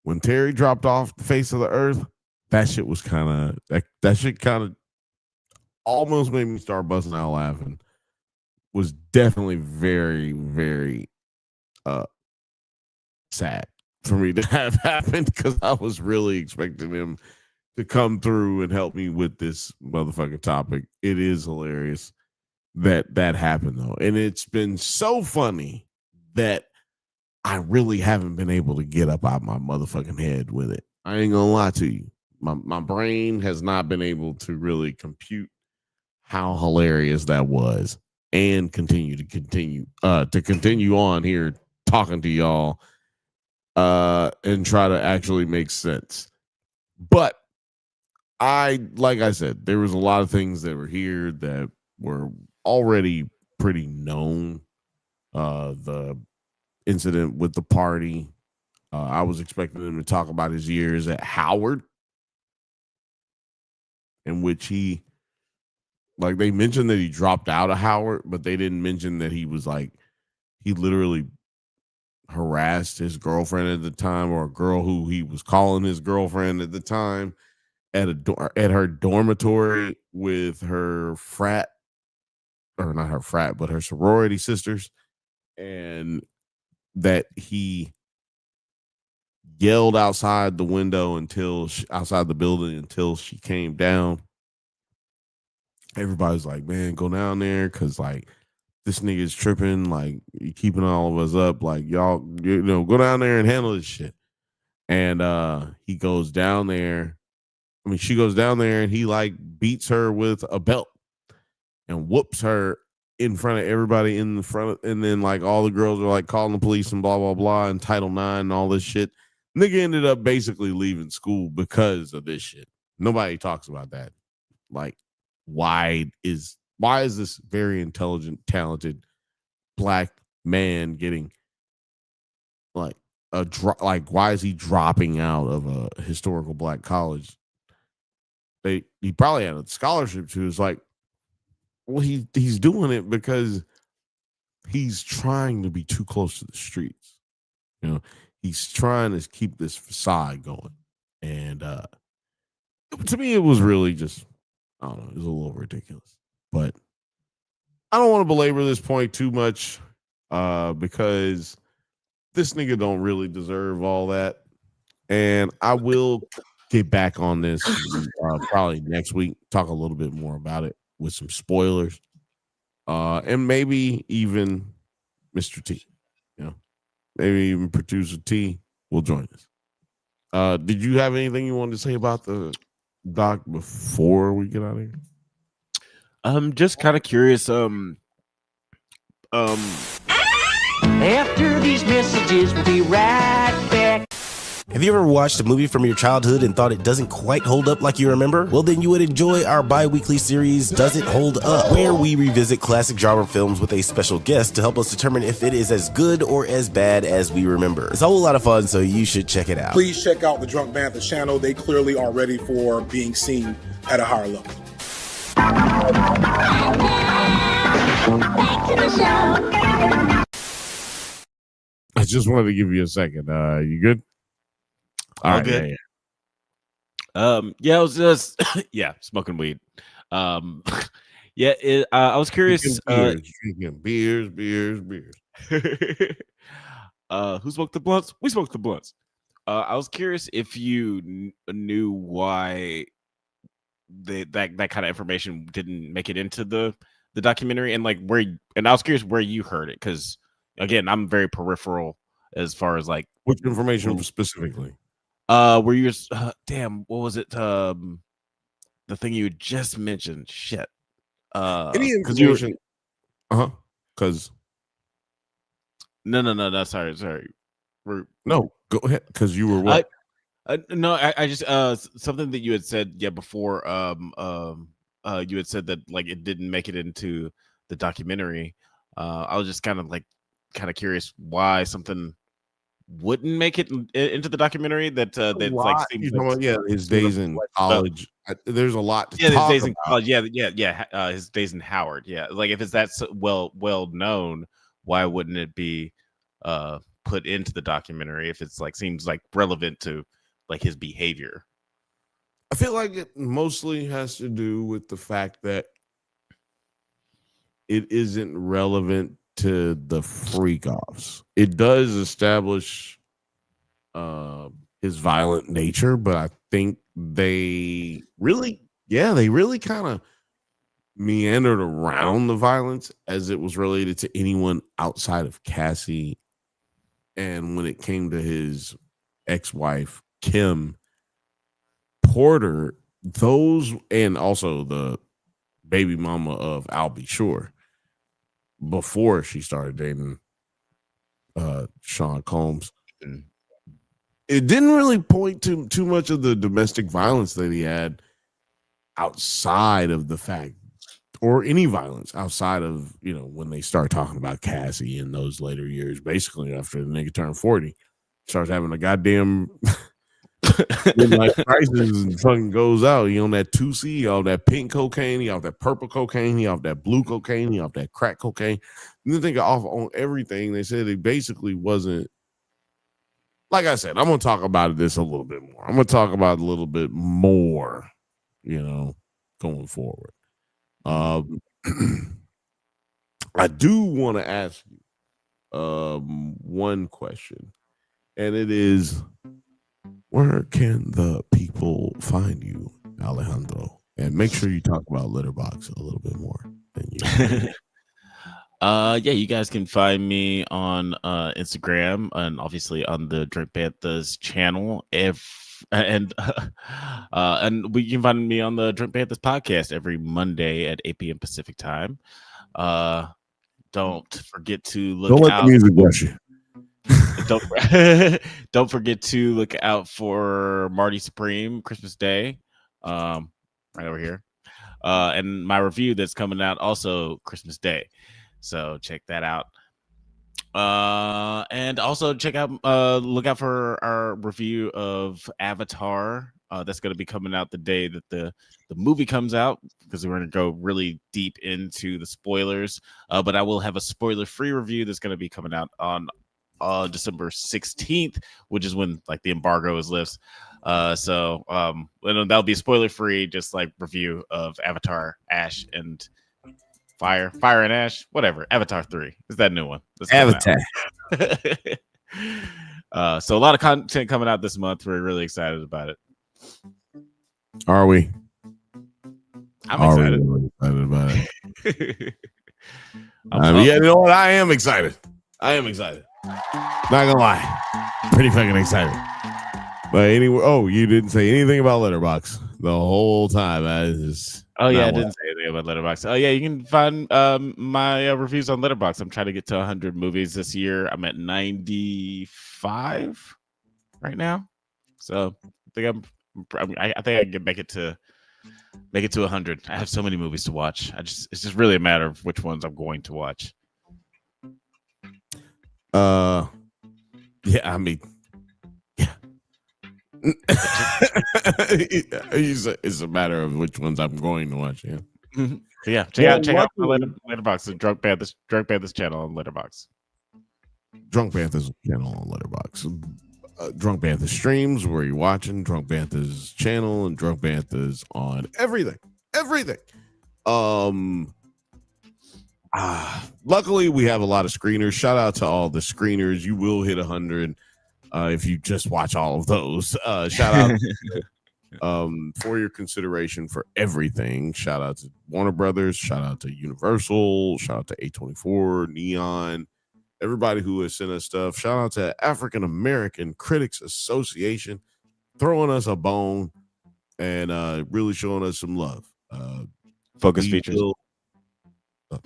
When Terry dropped off the face of the earth, that shit was kind of that shit kind of almost made me start busting out laughing. Was definitely very, very sad for me to have happened because I was really expecting him to come through and help me with this motherfucking topic. It is hilarious that happened though. And it's been so funny that I really haven't been able to get up out my motherfucking head with it. I ain't gonna lie to you. My brain has not been able to really compute how hilarious that was and continue on here talking to y'all and try to actually make sense. But like I said, there was a lot of things that were here that were already pretty known. The incident with the party. I was expecting him to talk about his years at Howard, in which he mentioned that he dropped out of Howard, but they didn't mention that he literally harassed his girlfriend at the time, or a girl who he was calling his girlfriend at the time, at her dormitory with her not her frat, but her sorority sisters, and that he yelled outside the window outside the building until she came down. Everybody's like, man, go down there because this nigga's tripping, he keeping all of us up, y'all, go down there and handle this shit. And he goes down there. She goes down there and he beats her with a belt and whoops her in front of everybody in the front, and then all the girls are calling the police and blah blah blah and Title IX and all this shit. Nigga ended up basically leaving school because of this shit. Nobody talks about that. Why is this very intelligent, talented black man getting why is he dropping out of a historical black college? He probably had a scholarship to. It's well, he's doing it because he's trying to be too close to the streets. He's trying to keep this facade going. And to me, it was really just, I don't know, it was a little ridiculous. But I don't want to belabor this point too much because this nigga don't really deserve all that. And I will get back on this probably next week, talk a little bit more about it with some spoilers, and maybe even Mr. T, maybe even Producer T will join us. Did you have anything you wanted to say about the doc before we get out of here? I'm just kind of curious. After these messages, we'll be right back. Have you ever watched a movie from your childhood and thought it doesn't quite hold up like you remember? Well, then you would enjoy our bi-weekly series, Does It Hold Up?, where we revisit classic genre films with a special guest to help us determine if it is as good or as bad as we remember. It's a whole lot of fun, so you should check it out. Please check out the Drunk Banthas channel. They clearly are ready for being seen at a higher level. I just wanted to give you a second. You good? All right, good. yeah. Yeah, I was just smoking weed. I was curious. Drinking beers. Who smoked the blunts? We smoked the blunts. I was curious if you knew why that kind of information didn't make it into the documentary, and like and I was curious where you heard it, because again, I'm very peripheral as far as like which information specifically. Where you damn, what was it? The thing you just mentioned. Shit. Any information? Because no. Sorry. No, go ahead. Because you were what? No, I just something that you had said before. You had said that like it didn't make it into the documentary. I was just kind of curious why something wouldn't make it into the documentary. That like seems like, his days in college. There's a lot to his talk days about. in college. His days in Howard. Yeah, like if it's that well known, why wouldn't it be put into the documentary if it's like seems like relevant to like his behavior? I feel like it mostly has to do with the fact that it isn't relevant to the freak offs. It does establish his violent nature, but I think they really kind of meandered around the violence as it was related to anyone outside of Cassie. And when it came to his ex-wife, Kim Porter, those, and also the baby mama of Albie Shore, before she started dating Sean Combs, it didn't really point to too much of the domestic violence that he had outside of the fact, or any violence outside of, when they start talking about Cassie in those later years. Basically, after the nigga turned 40, starts having a goddamn midlife crisis and fucking goes out. He on that 2C, he off that pink cocaine, he off that purple cocaine, he off that blue cocaine, he off that crack cocaine. And then they got off on everything. They said it basically wasn't. Like I said, I'm going to talk about this a little bit more. I'm going to talk about it a little bit more, going forward. I do want to ask you one question, and it is, where can the people find you, Alejandro? And make sure you talk about Letterboxd a little bit more than you. You guys can find me on Instagram and obviously on the Drink Banthas channel. And we can find me on the Drink Banthas podcast every Monday at 8 p.m. Pacific time. Don't forget to look Don't let out. the music rush you. Don't forget to look out for Marty Supreme Christmas Day, right over here, and my review that's coming out also Christmas Day. So check that out. And also look out for our review of Avatar. That's going to be coming out the day that the movie comes out, because we're going to go really deep into the spoilers. But I will have a spoiler-free review that's going to be coming out on December 16th, which is when like the embargo is lifted. So that'll be spoiler-free, just like review of Avatar, Ash and Fire and Ash, whatever. Avatar 3 is that new one. Avatar. So a lot of content coming out this month. We're really excited about it. Are we? I'm excited. Really excited about it. You know what? I am excited. Not gonna lie, pretty fucking excited. But anyway, you didn't say anything about Letterboxd the whole time. I didn't say anything about Letterboxd. You can find my reviews on Letterboxd. I'm trying to get to 100 movies this year. I'm at 95 right now, so I think I can make it to 100. I have so many movies to watch. It's just really a matter of which ones I'm going to watch. It's a matter of which ones I'm going to watch. Yeah. Check out my Letterboxd, the Drunk Banthas channel on Letterboxd. Drunk Banthas channel on Letterboxd. Drunk Banthas streams where you're watching Drunk Banthas channel and Drunk Banthas on everything. Luckily we have a lot of screeners. Shout out to all the screeners. You will hit 100 if you just watch all of those. Shout out for your consideration for everything. Shout out to Warner Brothers, shout out to Universal, shout out to A24, Neon, everybody who has sent us stuff. Shout out to African American Critics Association throwing us a bone and really showing us some love. Focus Features.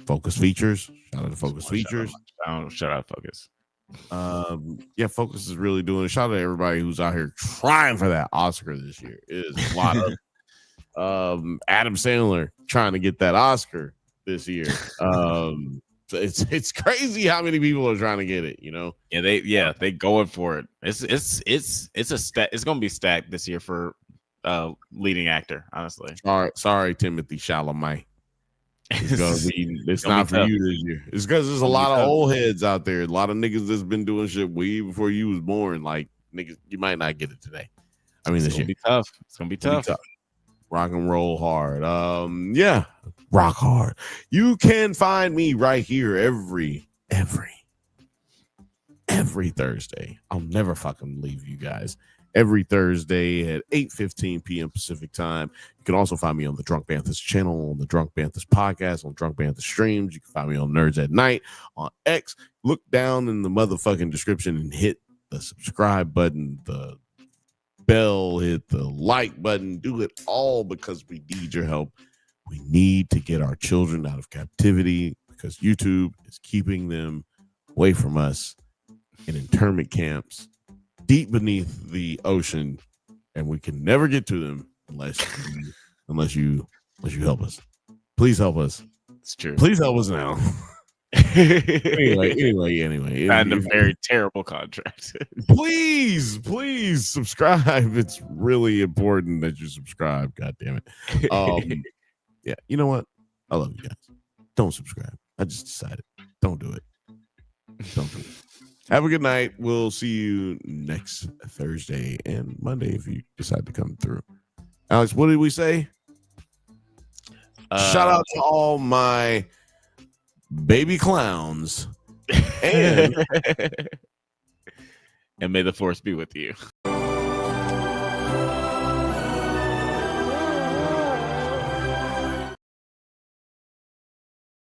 Focus Features. Shout out to Focus Features. Shout out Focus. Yeah, Focus is really doing it. Shout out to everybody who's out here trying for that Oscar this year. It is a lot of Adam Sandler trying to get that Oscar this year. So it's crazy how many people are trying to get it, you know. Yeah, they going for it. It's gonna be stacked this year for leading actor, honestly. Sorry, Timothy Chalamet. It's not for you this year. It's because there's a lot of old heads out there. A lot of niggas that's been doing shit way before you was born. Like niggas, you might not get it today. I mean, it's gonna be tough. It's gonna be tough. Rock and roll hard. Yeah, rock hard. You can find me right here every Thursday. I'll never fucking leave you guys. Every Thursday at 8:15 p.m. Pacific time. You can also find me on the Drunk Banthas channel, on the Drunk Banthas podcast, on Drunk Banthas streams. You can find me on Nerds at Night, on X. Look down in the motherfucking description and hit the subscribe button, the bell, hit the like button. Do it all because we need your help. We need to get our children out of captivity because YouTube is keeping them away from us in internment camps deep beneath the ocean, and we can never get to them unless you help us. Please help us. It's true. Please help us now. Anyway. And a very terrible contract. please subscribe. It's really important that you subscribe. God damn it. Yeah, you know what? I love you guys. Don't subscribe. I just decided. Don't do it. Don't do it. Have a good night. We'll see you next Thursday and Monday if you decide to come through. Alex, what did we say? Shout out to all my baby clowns. And may the force be with you.